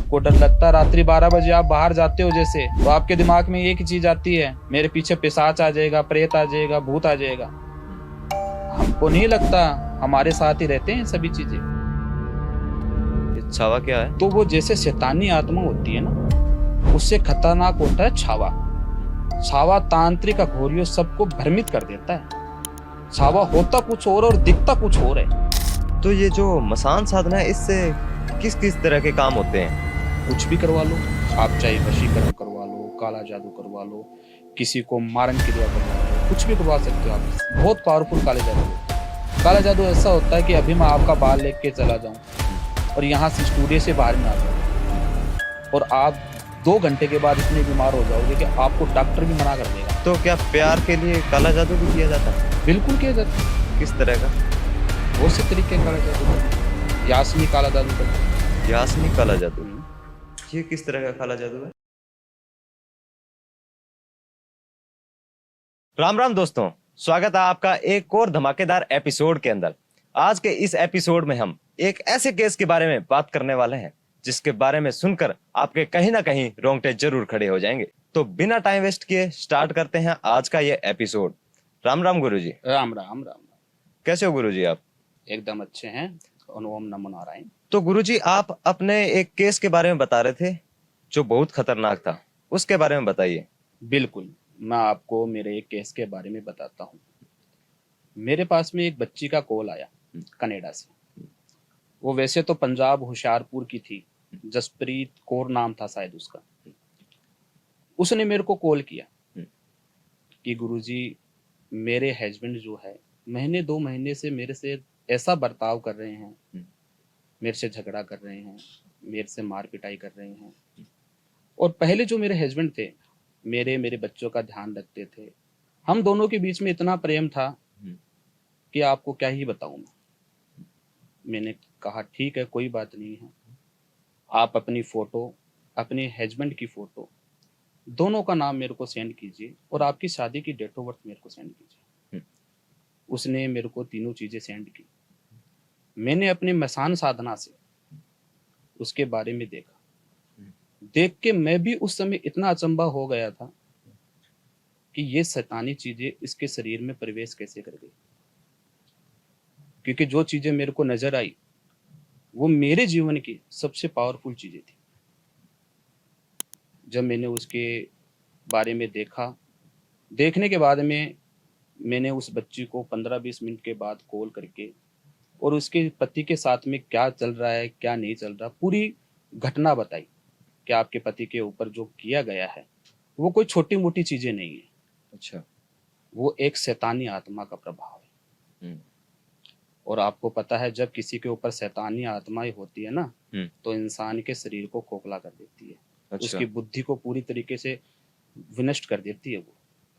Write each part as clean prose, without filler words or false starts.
आपको डर लगता है रात्रि 12 बजे आप बाहर जाते हो जैसे, तो आपके दिमाग में एक ही चीज आती है, मेरे पीछे पिशाच आ जाएगा, प्रेत आ जाएगा, भूत आ जाएगा। हमको नहीं लगता, हमारे साथ ही रहते हैं सभी चीजें। छावा क्या है? तो वो जैसे शैतानी आत्मा होती है ना, उससे खतरनाक होता है छावा। छावा तांत्रिक अघोरियों सबको भ्रमित कर देता है। छावा होता कुछ और दिखता कुछ और है। तो ये जो मसान साधना है, इससे किस किस तरह के काम होते हैं? कुछ भी करवा लो आप, चाहे वशीकरण करवा लो, काला जादू करवा लो, किसी को मारन क्रिया करवा लो, कुछ भी करवा सकते हो आप। बहुत पावरफुल काला जादू। काला जादू ऐसा होता है कि अभी मैं आपका बाल लेके के चला जाऊं और यहाँ से स्टूडियो से बाहर ना आ जाऊं, और आप 2 घंटे के बाद इतने बीमार हो जाओगे कि आपको डॉक्टर भी मना कर देगा। तो क्या प्यार के लिए काला जादू भी किया जाता है? बिल्कुल किया जाता है। किस तरह का? बहुत से तरीके का काला जादू करते हैं। यासमी काला जादू करते हैं। यासनी काला जादू, ये किस तरह का काला जादू है? राम राम दोस्तों, स्वागत है आपका एक और धमाकेदार एपिसोड के अंदर। आज के इस एपिसोड में हम एक ऐसे केस के बारे में बात करने वाले हैं जिसके बारे में सुनकर आपके कहीं ना कहीं रोंगटे जरूर खड़े हो जाएंगे। तो बिना टाइम वेस्ट किए स्टार्ट करते हैं आज का ये एपिसोड। राम राम गुरुजी। राम राम राम। कैसे हो गुरुजी आप? एकदम अच्छे हैं। ओम नमो नारायण। तो गुरुजी, आप अपने एक केस के बारे में बता रहे थे जो बहुत खतरनाक था, उसके बारे में बताइए। बिल्कुल, मैं आपको मेरे एक केस के बारे में बताता हूँ। मेरे पास में एक बच्ची का कॉल आया कनाडा से। वो वैसे तो पंजाब होशियारपुर की थी, जसप्रीत कौर नाम था शायद उसका। उसने मेरे को कॉल किया कि गुरुजी, मेरे हस्बैंड जो है महीने 2 महीने से मेरे से ऐसा बर्ताव कर रहे हैं, मेरे से झगड़ा कर रहे हैं, मेरे से मार पिटाई कर रहे हैं। और पहले जो मेरे हस्बैंड थे, मेरे मेरे बच्चों का ध्यान रखते थे। हम दोनों के बीच में इतना प्रेम था कि आपको क्या ही बताऊं मैं। मैंने कहा ठीक है, कोई बात नहीं है, आप अपनी फोटो, अपने हस्बैंड की फोटो, दोनों का नाम मेरे को सेंड कीजिए और आपकी शादी की डेट ऑफ बर्थ मेरे को सेंड कीजिए। उसने मेरे को तीनों चीजें सेंड की। मैंने अपने मसान साधना से उसके बारे में देखा। देख के मैं भी उस समय इतना अचंभा हो गया था कि ये शैतानी चीजें इसके शरीर में प्रवेश कैसे कर गई। क्योंकि जो चीजें मेरे को नजर आई वो मेरे जीवन की सबसे पावरफुल चीजें थी। जब मैंने उसके बारे में देखा, देखने के बाद में मैंने उस बच्ची को 15-20 मिनट के बाद कॉल करके और उसके पति के साथ में क्या चल रहा है, क्या नहीं चल रहा, पूरी घटना बताई कि आपके पति के ऊपर जो किया गया है वो कोई छोटी मोटी चीजें नहीं है। अच्छा। वो एक शैतानी आत्मा का प्रभाव है। और आपको पता है, जब किसी के ऊपर शैतानी आत्माएं होती है ना, तो इंसान के शरीर को खोखला कर देती है। अच्छा। उसकी बुद्धि को पूरी तरीके से विनष्ट कर देती है वो।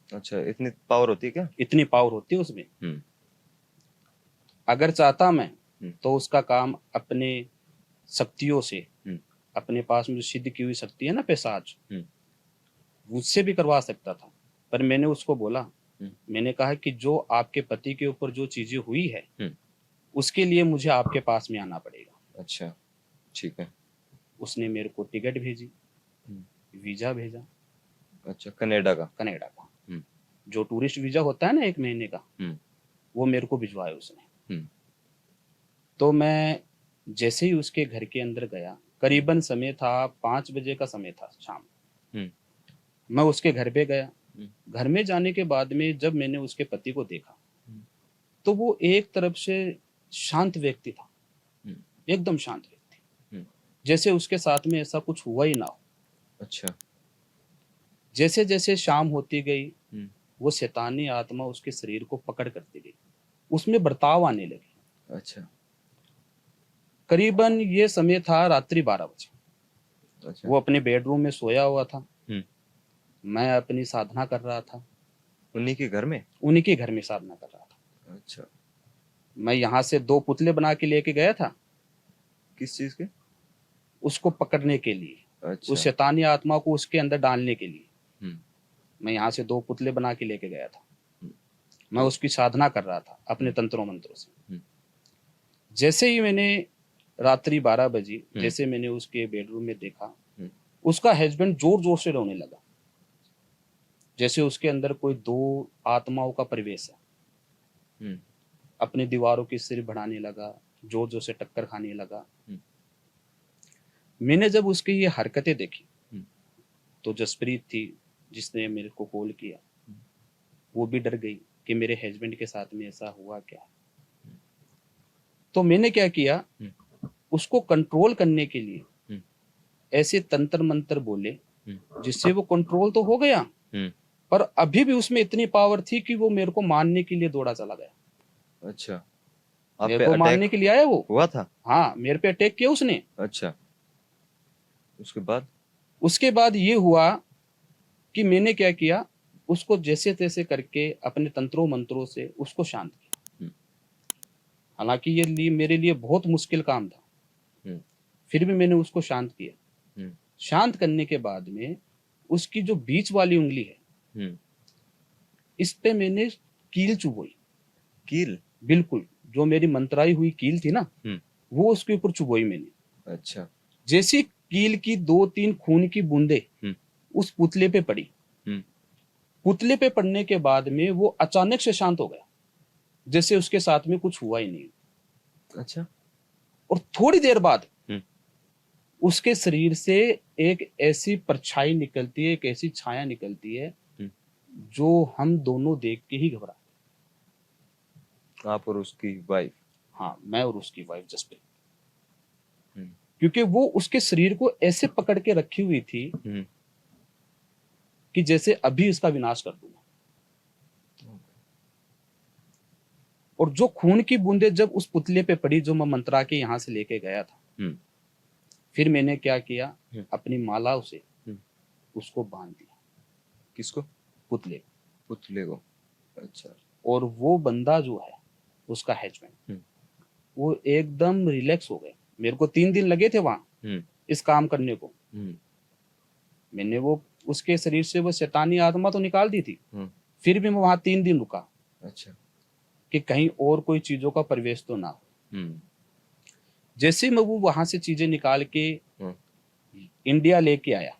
अच्छा, इतनी पावर होती है क्या? इतनी पावर होती है उसमें। अगर चाहता मैं तो उसका काम अपने शक्तियों से, अपने पास में जो सिद्ध की हुई शक्ति है ना, पिशाच, उससे भी करवा सकता था। पर मैंने उसको बोला, मैंने कहा कि जो आपके पति के ऊपर जो चीजें हुई है उसके लिए मुझे आपके पास में आना पड़ेगा। अच्छा, ठीक है। उसने मेरे को टिकट भेजी, वीजा भेजा। अच्छा, कनाडा का? कनाडा का जो टूरिस्ट वीजा होता है ना 1 महीने का, वो मेरे को भिजवाया उसने। तो मैं जैसे ही उसके घर के अंदर गया, करीबन समय था 5 बजे का समय था शाम। मैं उसके घर पे गया। घर में जाने के बाद में जब मैंने उसके पति को देखा तो वो एक तरफ से शांत व्यक्ति था, एकदम शांत व्यक्ति, जैसे उसके साथ में ऐसा कुछ हुआ ही ना हो। अच्छा। जैसे जैसे शाम होती गई वो शैतानी आत्मा उसके शरीर को पकड़ करती गई, उसमें बर्ताव आने लगे। अच्छा। करीबन ये समय था रात्रि 12 बजे। अच्छा। वो अपने बेडरूम में सोया हुआ था, मैं अपनी साधना कर रहा था। उन्हीं के घर में? उन्हीं के घर में साधना कर रहा था। अच्छा। मैं यहाँ से 2 पुतले बना के लेके गया था। किस चीज के? उसको पकड़ने के लिए। अच्छा। उस शैतानी आत्मा को उसके अंदर डालने के लिए मैं यहाँ से 2 पुतले बना के लेके गया था। मैं उसकी साधना कर रहा था अपने तंत्रों मंत्रों से। जैसे ही मैंने रात्रि 12 बजे जैसे मैंने उसके बेडरूम में देखा, उसका हस्बैंड जोर जोर से रोने लगा, जैसे उसके अंदर कोई दो आत्माओं का प्रवेश है। अपनी दीवारों की सिर बढ़ाने लगा, जोर जोर से टक्कर खाने लगा। मैंने जब उसकी ये हरकतें देखी तो जसप्रीत थी जिसने मेरे को कॉल किया, वो भी डर गई कि मेरे हस्बैंड के साथ में ऐसा हुआ क्या। तो मैंने क्या किया, उसको कंट्रोल करने के लिए ऐसे तंत्र मंत्र बोले जिससे वो कंट्रोल तो हो गया, पर अभी भी उसमें इतनी पावर थी कि वो मेरे को मारने के लिए दौड़ा चला गया। अच्छा, मेरे को मारने के लिए आया वो। हुआ था? हाँ, मेरे पे अटैक किया उसने। अच्छा, उसके बाद ये हुआ कि मैंने क्या किया, उसको जैसे तैसे करके अपने तंत्रों मंत्रों से उसको शांत किया। हालांकि ये मेरे लिए बहुत मुश्किल काम था, फिर भी मैंने उसको शांत किया। शांत करने के बाद में उसकी जो बीच वाली उंगली है, इस पे मैंने कील चुभोई। कील? बिल्कुल, जो मेरी मंत्राई हुई कील थी ना, वो उसके ऊपर चुभोई मैंने। अच्छा। जैसी कील की 2-3 खून की बूंदे उस पुतले पे पड़ी, पुतले पे पड़ने के बाद में वो अचानक से शांत हो गया, जैसे उसके साथ में कुछ हुआ ही नहीं। अच्छा। और थोड़ी देर बाद उसके शरीर से एक ऐसी परछाई निकलती है, एक ऐसी छाया निकलती है जो हम दोनों देख के ही घबरा। आप और उसकी वाइफ? हाँ, मैं और उसकी वाइफ जसप्रीत। क्योंकि वो उसके शरीर को ऐसे पकड़ के रखी हुई थी कि जैसे अभी इसका विनाश कर दूंगा। और जो खून की बूंदे जब उस पुतले पे पड़ी जो मैं मंत्रा के यहां से लेके गया था, फिर मैंने क्या किया, अपनी मालाओं से उसको बांध दिया। किसको? पुतले को। अच्छा। और वो बंदा जो है उसका हस्बैंड, वो एकदम रिलैक्स हो गए। मेरे को 3 दिन लगे थे वहां इस काम करने को। मैंने वो उसके शरीर से वो शैतानी आत्मा तो निकाल दी थी, फिर भी मैं वहां 3 दिन रुका। अच्छा। कि कहीं और कोई चीजों का प्रवेश तो ना हो। जैसे मैं वो वहां से चीजें निकाल के इंडिया लेके आया,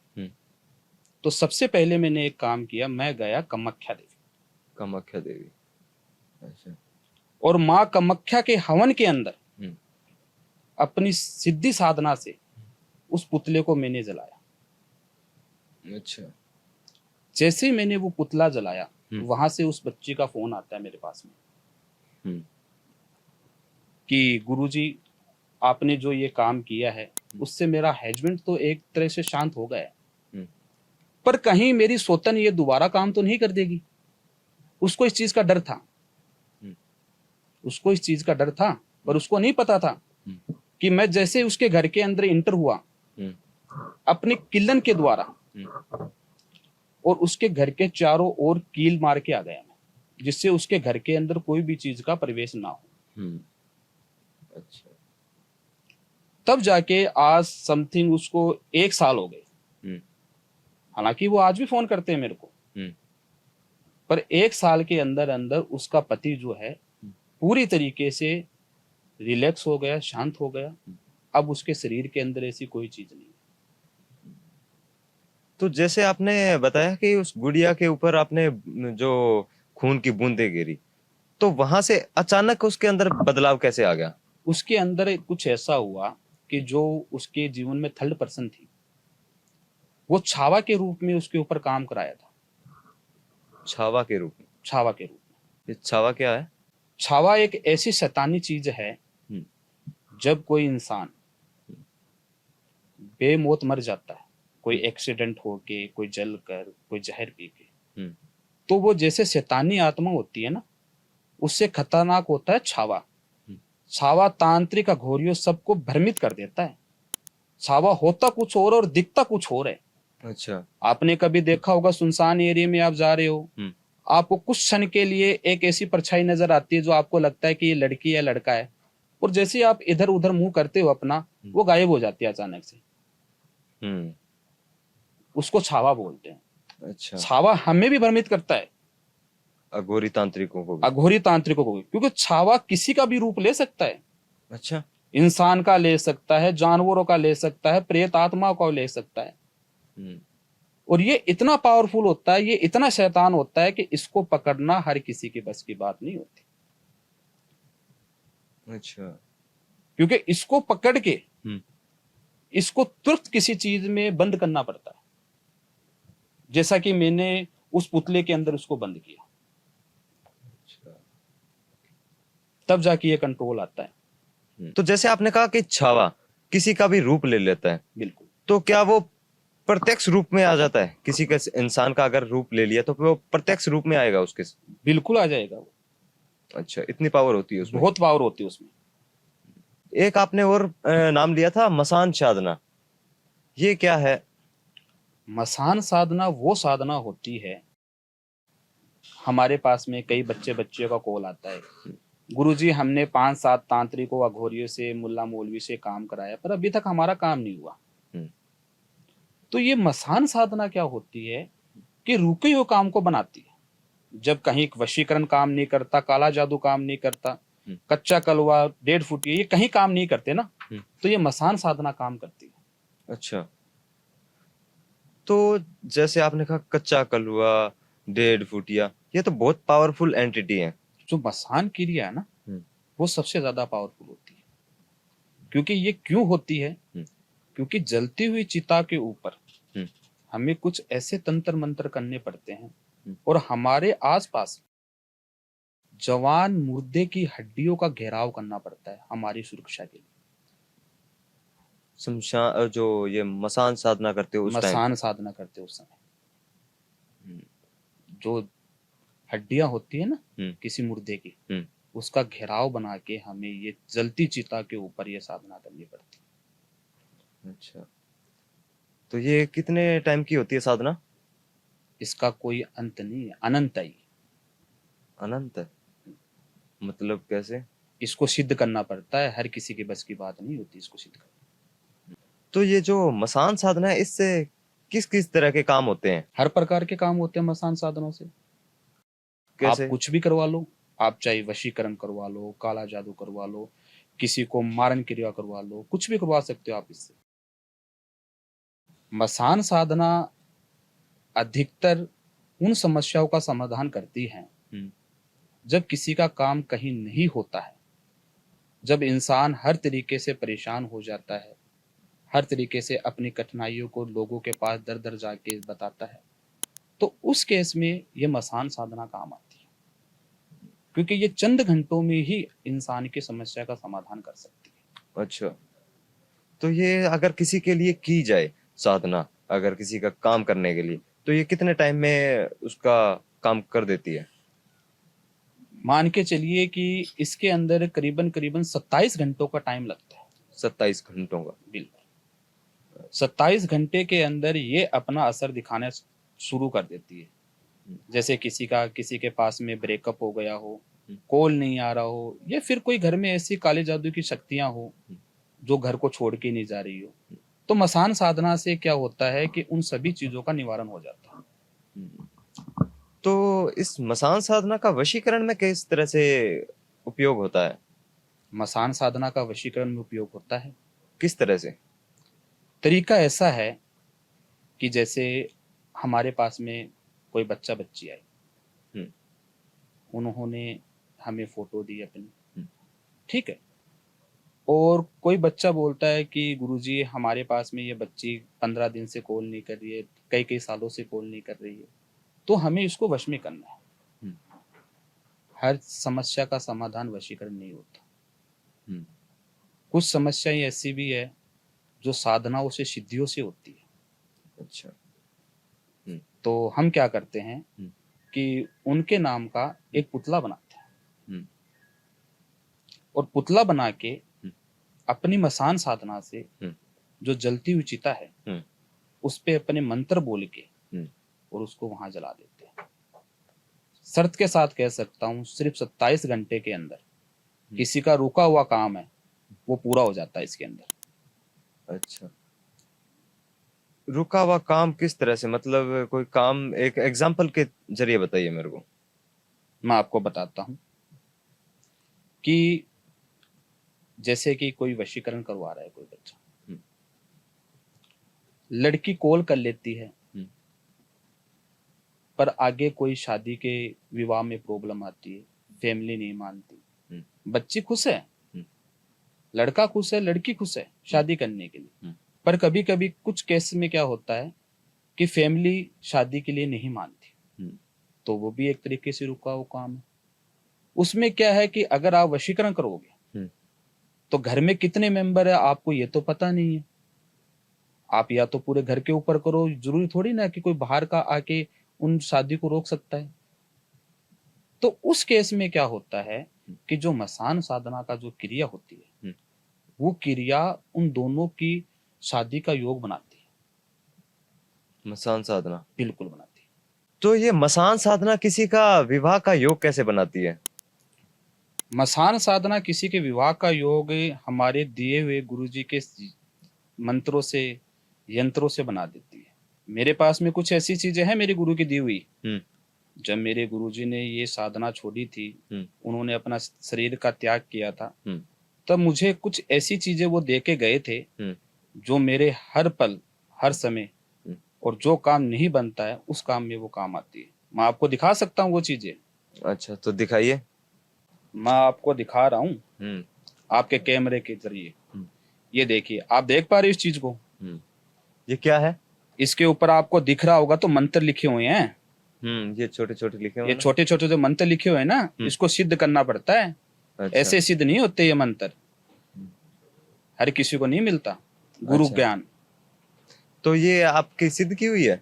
तो सबसे पहले मैंने एक काम किया, मैं गया कामाख्या देवी। अच्छा। और माँ कामाख्या के हवन के अंदर अपनी सिद्धि साधना से उस पुतले को मैंने जलाया। अच्छा। जैसे ही मैंने वो पुतला जलाया, वहां से उस बच्ची का फोन आता है मेरे पास में कि गुरुजी, आपने जो ये काम किया है उससे मेरा हस्बैंड तो एक तरह से शांत हो गया है, पर कहीं मेरी सौतन ये दोबारा काम तो नहीं कर देगी। उसको इस चीज का डर था, पर उसको नहीं पता था कि मैं जैसे उसके घर के अंदर इंटर हुआ अपने किलन के द्वारा, और उसके घर के चारों ओर कील मार के आ गया मैं, जिससे उसके घर के अंदर कोई भी चीज का प्रवेश ना हो। अच्छा। तब जाके आज समथिंग उसको 1 साल हो गए। हालांकि वो आज भी फोन करते हैं मेरे को, पर 1 साल के अंदर अंदर उसका पति जो है पूरी तरीके से रिलैक्स हो गया, शांत हो गया। अब उसके शरीर के अंदर ऐसी कोई चीज नहीं। तो जैसे आपने बताया कि उस गुड़िया के ऊपर आपने जो खून की बूंदें गिरी, तो वहां से अचानक उसके अंदर बदलाव कैसे आ गया? उसके अंदर कुछ ऐसा हुआ कि जो उसके जीवन में थर्ड पर्सन थी, वो छावा के रूप में उसके ऊपर काम कराया था। छावा के रूप में? ये छावा क्या है? छावा एक ऐसी शैतानी चीज है, जब कोई इंसान बेमौत मर जाता है, कोई एक्सीडेंट होके, कोई जल कर, कोई जहर पी के, तो वो जैसे शैतानी आत्मा होती है ना, उससे खतरनाक होता है छावा। छावा तांत्रिक अघोरियों सबको भ्रमित कर देता है। छावा होता कुछ और दिखता कुछ और है। अच्छा। आपने कभी देखा होगा, सुनसान एरिया में आप जा रहे हो, आपको कुछ क्षण के लिए एक ऐसी परछाई नजर आती है जो आपको लगता है कि ये लड़की या लड़का है, और जैसे ही आप इधर उधर मुंह करते हो अपना, वो गायब हो जाती है अचानक से। उसको छावा बोलते हैं। अच्छा। छावा हमें भी भ्रमित करता है, अघोरी तांत्रिकों को भी, क्योंकि छावा किसी का भी रूप ले सकता है। अच्छा। इंसान का ले सकता है, जानवरों का ले सकता है, प्रेत आत्मा का ले सकता है। हम्म, और ये इतना पावरफुल होता है, ये इतना शैतान होता है कि इसको पकड़ना हर किसी की बस की बात नहीं होती। अच्छा। क्योंकि इसको पकड़ के हम्म, इसको तुरंत किसी चीज में बंद करना पड़ता है। जैसा कि मैंने उस पुतले के अंदर उसको बंद किया, अच्छा। तब जाके ये कंट्रोल आता है। तो जैसे आपने कहा कि छावा किसी का भी रूप ले लेता है, बिल्कुल। तो क्या वो प्रत्यक्ष रूप में आ जाता है? किसी का, इंसान का अगर रूप ले लिया तो फिर वो प्रत्यक्ष रूप में आएगा उसके? बिल्कुल आ जाएगा वो। अच्छा, इतनी पावर होती है उसमें। बहुत पावर होती है उसमें। एक आपने और नाम लिया था, मसान साधना, ये क्या है? मसान साधना वो साधना होती है, हमारे पास में कई बच्चे बच्चियों का कॉल आता है, गुरुजी हमने 5-7 तांत्रिकों अघोरियों से, मुल्ला मौलवी से काम कराया पर अभी तक हमारा काम नहीं हुआ। हम्म, तो ये मसान साधना क्या होती है कि रुके हुए काम को बनाती है। जब कहीं वशीकरण काम नहीं करता, काला जादू काम नहीं करता, कच्चा कलवा, 1.5 फुट ये कहीं काम नहीं करते ना, तो ये मसान साधना काम करती है। अच्छा। तो जैसे आपने कहा कच्चा कलुआ, 1.5 फुटिया, ये तो बहुत पावरफुल एंटिटी है। जो मसान क्रिया है ना, वो सबसे ज्यादा पावरफुल होती है। क्योंकि ये क्यों होती है? क्योंकि जलती हुई चिता के ऊपर हमें कुछ ऐसे तंत्र मंत्र करने पड़ते हैं और हमारे आसपास जवान मुर्दे की हड्डियों का घेराव करना पड़ता है हमारी सुरक्षा के लिए। शमशान, जो ये मसान साधना करते हो उस टाइम? मसान साधना करते उस समय जो हड्डियां होती है ना किसी मुर्दे की, उसका घेराव बना के हमें ये जलती चिता के ऊपर ये साधना करनी पड़ती है। अच्छा। तो ये कितने टाइम की होती है साधना? इसका कोई अंत नहीं है, अनंत है। अनंत? मतलब कैसे? इसको सिद्ध करना पड़ता है, हर किसी के बस की बात नहीं होती इसको सिद्ध करना। तो ये जो मसान साधना है, इससे किस किस तरह के काम होते हैं? हर प्रकार के काम होते हैं मसान साधनों से। आप कैसे? कुछ भी करवा लो, आप चाहे वशीकरण करवा लो, काला जादू करवा लो, किसी को मारन क्रिया करवा लो, कुछ भी करवा सकते हो आप इससे। मसान साधना अधिकतर उन समस्याओं का समाधान करती है जब किसी का काम कहीं नहीं होता है, जब इंसान हर तरीके से परेशान हो जाता है, हर तरीके से अपनी कठिनाइयों को लोगों के पास दर दर जाके बताता है, तो उस केस में ये मसान साधना काम आती है। क्योंकि ये चंद घंटों में ही इंसान की समस्या का समाधान कर सकती है। अच्छा। तो ये अगर किसी के लिए की जाए साधना, अगर किसी का काम करने के लिए, तो ये कितने टाइम में उसका काम कर देती है? मान के चलिए कि इसके अंदर करीबन करीबन 27 घंटों का टाइम लगता है। 27 घंटों का? बिल्कुल। 27 घंटे के अंदर ये अपना असर दिखाना शुरू कर देती है। जैसे किसी के पास में ब्रेकअप हो गया हो, कॉल नहीं आ रहा हो, या फिर कोई घर में ऐसी काले जादू की शक्तियां हो जो घर को छोड़ के नहीं जा रही हो, तो मसान साधना से क्या होता है कि उन सभी चीजों का निवारण हो जाता है। तो इस मसान साधना का वशीकरण में किस तरह से उपयोग होता है? मसान साधना का वशीकरण में उपयोग होता है, किस तरह से? तरीका ऐसा है कि जैसे हमारे पास में कोई बच्चा बच्ची आई, उन्होंने हमें फोटो दी अपनी, ठीक है, और कोई बच्चा बोलता है कि गुरुजी हमारे पास में ये बच्ची 15 दिन से कॉल नहीं कर रही है, कई कई सालों से कॉल नहीं कर रही है, तो हमें इसको वश में करना है। हर समस्या का समाधान वशीकरण नहीं होता। कुछ समस्याएं ऐसी भी है जो साधनाओं से, सिद्धियों से होती है। अच्छा। तो हम क्या करते हैं कि उनके नाम का एक पुतला बनाते हैं और पुतला बना के अपनी मसान साधना से जो जलती हुई चिता है उस पे अपने मंत्र बोल के और उसको वहां जला देते हैं। शर्त के साथ कह सकता हूं, सिर्फ 27 घंटे के अंदर किसी का रुका हुआ काम है वो पूरा हो जाता है इसके अंदर। अच्छा। रुका हुआ काम किस तरह से? मतलब कोई काम एक एग्जांपल के जरिए बताइए मेरे को। मैं आपको बताता हूं कि जैसे कि कोई वशीकरण करवा रहा है कोई बच्चा, हम्म। लड़की कॉल कर लेती है, हम्म। पर आगे कोई शादी के विवाह में प्रॉब्लम आती है, फैमिली नहीं मानती, हम्म। बच्ची खुश है, हम्म। लड़का खुश है, लड़की खुश है शादी करने के लिए। हम्म। पर कभी कभी कुछ केस में क्या होता है कि फैमिली शादी के लिए नहीं मानती, हम्म। तो वो भी एक तरीके से रुका हुआ काम है। उसमें क्या है कि अगर आप वशीकरण करोगे हम्म। तो घर में कितने मेंबर है आपको ये तो पता नहीं है। आप या तो पूरे घर के ऊपर करो, जरूरी थोड़ी ना कि कोई बाहर का आके उन शादी को रोक सकता है। तो उस केस में क्या होता है कि जो मसान साधना का जो क्रिया होती है, हम्म। वो क्रिया उन दोनों की शादी का योग बनाती है। मसान साधना बिल्कुल बनाती है। तो ये मसान साधना किसी का विवाह का योग कैसे बनाती है? मसान साधना किसी के विवाह का योग हमारे दिए हुए गुरु जी के मंत्रों से, यंत्रों से बना देती है। मेरे पास में कुछ ऐसी चीजें हैं मेरे गुरु की दी हुई। हम्म। जब मेरे गुरु जी ने ये साधना छोड़ी थी, हम्म। उन्होंने अपना शरीर का त्याग किया था, हम्म। तब मुझे कुछ ऐसी चीजें वो दे के गए थे हम्म। जो मेरे हर पल, हर समय, हम्म। और जो काम नहीं बनता है उस काम में वो काम आती है। मैं आपको दिखा सकता हूँ वो चीजें। अच्छा, तो दिखाइए। मैं आपको दिखा रहा हूँ हम्म। आपके कैमरे के जरिए। हम्म। ये देखिए, आप देख पा रहे हो इस चीज को? हम्म। ये क्या है? इसके ऊपर आपको दिख रहा होगा तो मंत्र लिखे हुए हैं। ये छोटे छोटे लिखे हुए ये हैं ना? छोटे छोटे जो मंत्र लिखे हुए हैं ना, इसको सिद्ध करना पड़ता है। अच्छा। ऐसे सिद्ध नहीं होते ये मंत्र, हर किसी को नहीं मिलता गुरु अच्छा। ज्ञान। तो ये आपकी सिद्ध की हुई है?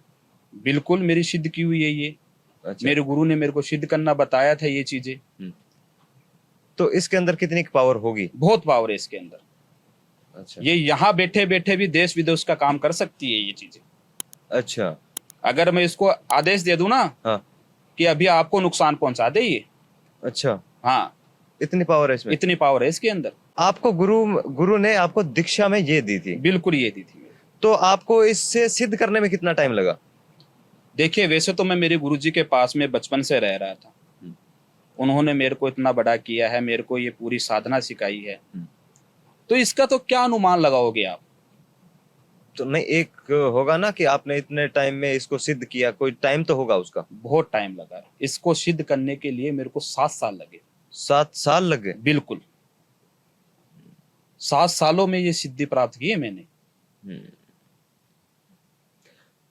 बिल्कुल मेरी सिद्ध की हुई है ये। अच्छा। मेरे गुरु ने मेरे को सिद्ध करना बताया था ये चीजें। तो इसके अंदर कितनी पावर होगी? बहुत पावर है इसके अंदर। अच्छा। ये यहाँ बैठे बैठे भी देश विदेश का काम कर सकती है ये चीजें। अच्छा। अगर मैं इसको आदेश दे दूं ना हाँ। कि अभी आपको नुकसान पहुंचा दे ये, अच्छा, हाँ, इतनी पावर है इसमें? इतनी पावर है इसके अंदर। आपको गुरु गुरु ने आपको दीक्षा में ये दी थी? बिल्कुल ये दी थी। तो आपको इससे सिद्ध करने में कितना टाइम लगा? देखिए, वैसे तो मैं मेरे गुरुजी के पास में बचपन से रह रहा था। उन्होंने मेरे को इतना बड़ा किया है, मेरे को ये पूरी साधना सिखाई है। तो इसका तो क्या अनुमान लगाओगे आप? तो नहीं, एक होगा ना कि आपने इतने टाइम में इसको सिद्ध किया, कोई टाइम तो होगा उसका। बहुत टाइम लगा। इसको सिद्ध करने के लिए मेरे को 7 साल लगे। 7 साल लग गए? बिल्कुल 7 सालों में ये सिद्धि प्राप्त की है मैंने।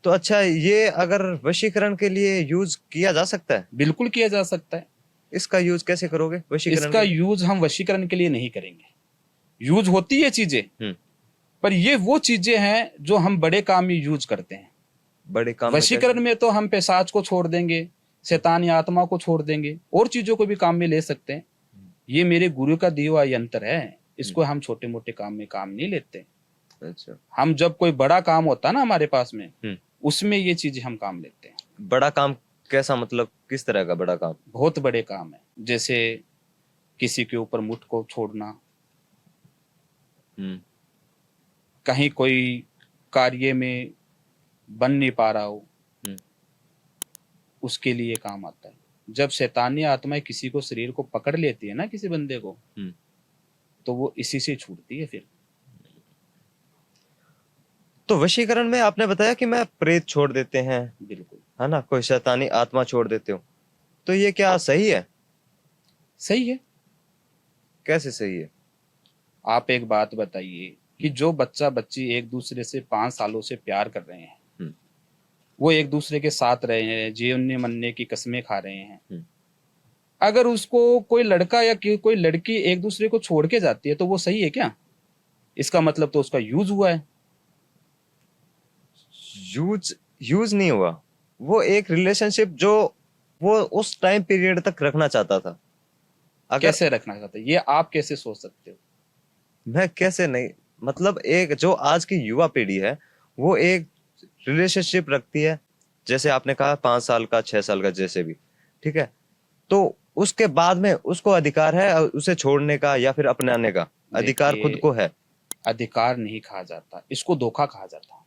तो अच्छा, ये अगर वशीकरण के लिए यूज किया जा सकता है? बिल्कुल किया जा सकता है। इसका यूज कैसे करोगे वशीकरण इसका के लिए? यूज हम वशीकरण के लिए नहीं करेंगे। यूज होती है चीजें, पर ये वो चीजें हैं जो हम बड़े काम में यूज करते हैं। बड़े काम वशीकरण में तो हम पिशाच को छोड़ देंगे, शैतानी आत्मा को छोड़ देंगे, और चीजों को भी काम में ले सकते हैं। ये मेरे गुरु का दिया हुआ यंत्र है, इसको हम छोटे मोटे काम में काम नहीं लेते। अच्छा। हम जब कोई बड़ा काम होता है ना हमारे पास में, उसमें ये चीजें हम काम लेते हैं। बड़ा काम कैसा, मतलब किस तरह का बड़ा काम? बहुत बड़े काम है, जैसे किसी के ऊपर मुठ को छोड़ना, कहीं कोई कार्य में बन नहीं पा रहा हो, उसके लिए काम आता है। जब शैतानी आत्माएं किसी को, शरीर को पकड़ लेती है ना, किसी बंदे को, तो वो इसी से छूटती है फिर। तो वशीकरण में आपने बताया कि मैं प्रेत छोड़ देते हैं, बिल्कुल, है ना, कोई शैतानी आत्मा छोड़ देते हो, तो ये क्या सही है? सही है। कैसे सही है? आप एक बात बताइए कि जो बच्चा बच्ची एक दूसरे से 5 सालों से प्यार कर रहे हैं, वो एक दूसरे के साथ रहे हैं, जीने मरने की कस्में खा रहे हैं, अगर उसको कोई लड़का या कोई लड़की एक दूसरे को छोड़ के जाती है तो वो सही है क्या? इसका मतलब तो उसका यूज हुआ है। यूज नहीं हुआ, वो एक रिलेशनशिप जो वो उस टाइम पीरियड तक रखना चाहता था। कैसे रखना चाहता है ये आप कैसे सोच सकते हो? मैं कैसे नहीं, मतलब एक जो आज की युवा पीढ़ी है वो एक रिलेशनशिप रखती है, जैसे आपने कहा 5 साल का, 6 साल का, जैसे भी, ठीक है, तो उसके बाद में उसको अधिकार है उसे छोड़ने का या फिर अपनाने का, अधिकार खुद को है। अधिकार नहीं कहा जाता, इसको धोखा कहा जाता है।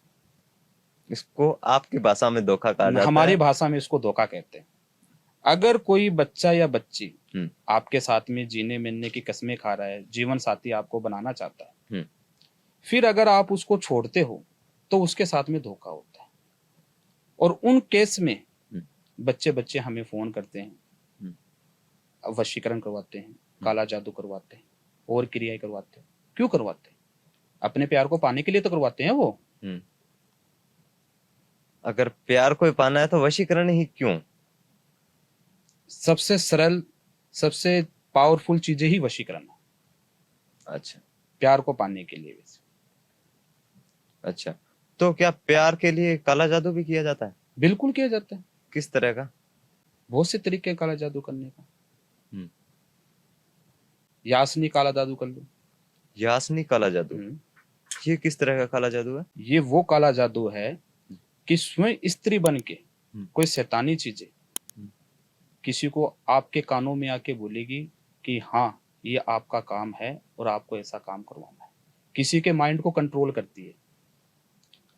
इसको आपकी भाषा में धोखा कहा जाता है, हमारी भाषा में इसको धोखा कहते हैं। अगर कोई बच्चा या बच्ची आपके साथ में जीने मिलने की कस्में खा रहा है, जीवन साथी आपको बनाना चाहता है, हम्म। फिर अगर आप उसको छोड़ते हो तो उसके साथ में धोखा होता है। और उन केस में बच्चे बच्चे हमें फोन करते हैं, वशीकरण करवाते हैं, काला जादू करवाते हैं और क्रियाएं करवाते हैं। क्यों करवाते हैं? अपने प्यार को पाने के लिए तो करवाते हैं वो। अगर प्यार को पाना है तो वशीकरण ही क्यों? सबसे सरल, सबसे पावरफुल चीजें ही वशीकरण है। अच्छा, प्यार को पाने के लिए वैसे। अच्छा, तो क्या प्यार के लिए काला जादू भी किया जाता है? बिल्कुल किया जाता है। किस तरह का? बहुत से तरीके हैं काला जादू करने का। हम्म। यासनी काला जादू कर लो। यासनी काला जादू, ये किस तरह का काला जादू है? ये वो काला जादू है कि स्वयं स्त्री बन के कोई शैतानी चीजें किसी को आपके कानों में आके बोलेगी कि हाँ ये आपका काम है और आपको ऐसा काम करवाना है। किसी के माइंड को कंट्रोल करती है।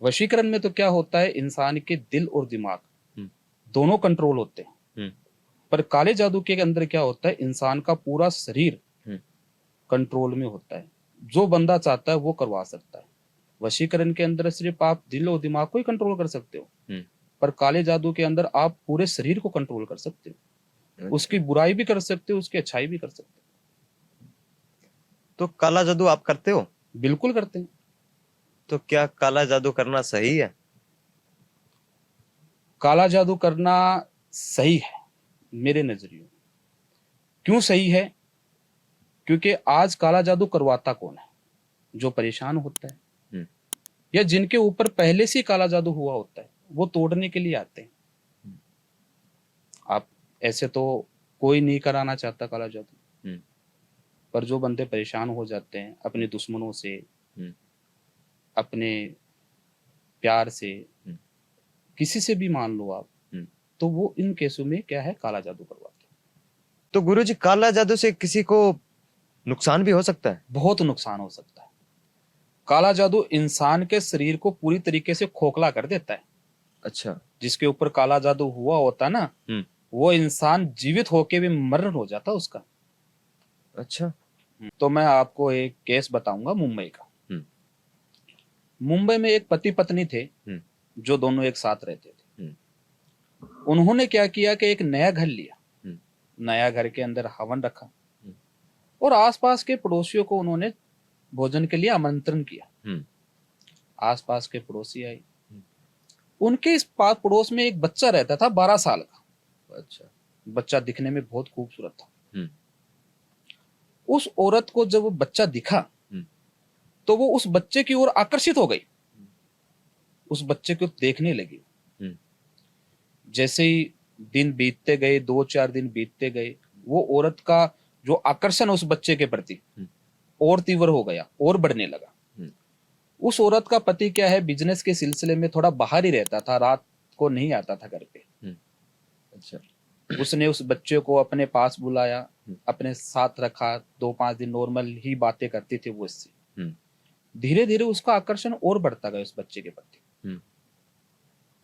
वशीकरण में तो क्या होता है, इंसान के दिल और दिमाग दोनों कंट्रोल होते हैं। पर काले जादू के अंदर क्या होता है, इंसान का पूरा शरीर कंट्रोल में होता है। जो बंदा चाहता है वो करवा सकता है। वशीकरण के अंदर सिर्फ आप दिल और दिमाग को ही कंट्रोल कर सकते हो, पर काले जादू के अंदर आप पूरे शरीर को कंट्रोल कर सकते हो। उसकी बुराई भी कर सकते हो, उसकी अच्छाई भी कर सकते हो। तो काला जादू आप करते हो? बिल्कुल करते हैं। तो क्या काला जादू करना सही है? काला जादू करना सही है मेरे नजरिए। क्यों सही है? क्योंकि आज काला जादू करवाता कौन है? जो परेशान होता है या जिनके ऊपर पहले से काला जादू हुआ होता है, वो तोड़ने के लिए आते हैं। आप ऐसे तो कोई नहीं कराना चाहता काला जादू, पर जो बंदे परेशान हो जाते हैं अपने दुश्मनों से, अपने प्यार से, किसी से भी मान लो आप, तो वो इन केसों में क्या है, काला जादू करवाते हैं। तो गुरुजी काला जादू से किसी को नुकसान भी हो सकता है? बहुत नुकसान हो सकता है। काला जादू इंसान के शरीर को पूरी तरीके से खोखला कर देता है। अच्छा। जिसके ऊपर काला जादू हुआ होता ना, वो इंसान जीवित होके भी मरण हो जाता उसका। अच्छा। तो मैं आपको एक केस बताऊंगा मुंबई का। मुंबई में एक पति पत्नी थे जो दोनों एक साथ रहते थे। उन्होंने क्या किया कि एक नया घर लिया। नया घर के अंदर हवन रखा और आसपास के पड़ोसियों को उन्होंने भोजन के लिए आमंत्रण किया। आसपास के पड़ोसी आए। उनके इस पड़ोस में एक बच्चा रहता था 12 साल का। अच्छा। बच्चा दिखने में बहुत खूबसूरत था। उस औरत को जब वो बच्चा दिखा तो वो उस बच्चे की ओर आकर्षित हो गई। उस बच्चे को देखने लगी। जैसे ही दिन बीतते गए, 2-4 दिन बीतते गए, वो औरत का जो आकर्षण उस बच्चे के प्रति और तीव्र हो गया और बढ़ने लगा। उस औरत का पति क्या है, बिजनेस के सिलसिले में थोड़ा बाहर ही रहता था, रात को नहीं आता था घर पे। अच्छा। उसने उस बच्चे को अपने पास बुलाया, अपने साथ रखा। 2-5 दिन नॉर्मल ही बातें करती थी वो इससे। धीरे धीरे उसका आकर्षण और बढ़ता गया उस बच्चे के प्रति।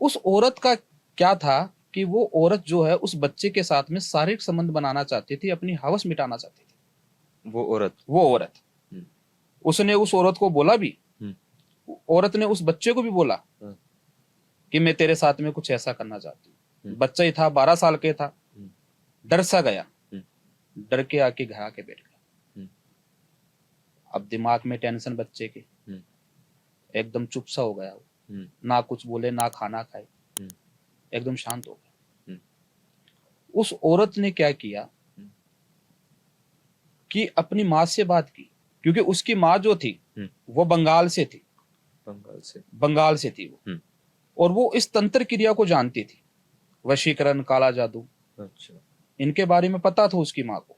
उस औरत का क्या था कि वो औरत जो है उस बच्चे के साथ में शारीरिक संबंध बनाना चाहती थी, अपनी हवस मिटाना चाहती थी। वो औरत उसने उस औरत को बोला भी, औरत ने उस बच्चे को भी बोला कि मैं तेरे साथ में कुछ ऐसा करना चाहती हूँ। बच्चा ही था, 12 साल के था, डर सा गया, डर के आके घर आके बैठ गया। अब दिमाग में टेंशन बच्चे के, एकदम चुप सा हो गया वो। ना कुछ बोले, ना खाना खाए, एकदम शांत हो गया। उस औरत ने क्या किया कि अपनी माँ से बात की, क्योंकि उसकी माँ जो थी वो बंगाल से थी। बंगाल से थी वो। और वो इस तंत्र क्रिया को जानती थी, वशीकरण, काला जादू। अच्छा। इनके बारे में पता था उसकी माँ को,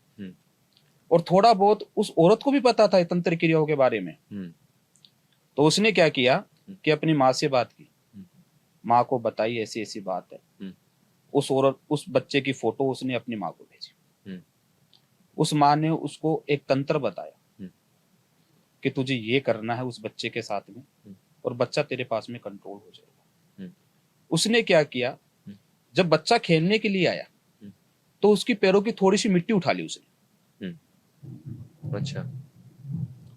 और थोड़ा बहुत उस औरत को भी पता था तंत्र क्रियाओं के बारे में। तो उसने क्या किया कि अपनी माँ से बात की, माँ को बताई ऐसी ऐसी बात है। उस औरत, उस बच्चे की फोटो उसने अपनी माँ को भेजी। उस माँ ने उसको एक तंत्र बताया कि तुझे ये करना है उस बच्चे के साथ में, और बच्चा तेरे पास में कंट्रोल हो जाएगा। उसने क्या किया, जब बच्चा खेलने के लिए आया तो उसकी पैरों की थोड़ी सी मिट्टी उठा ली उसने। अच्छा।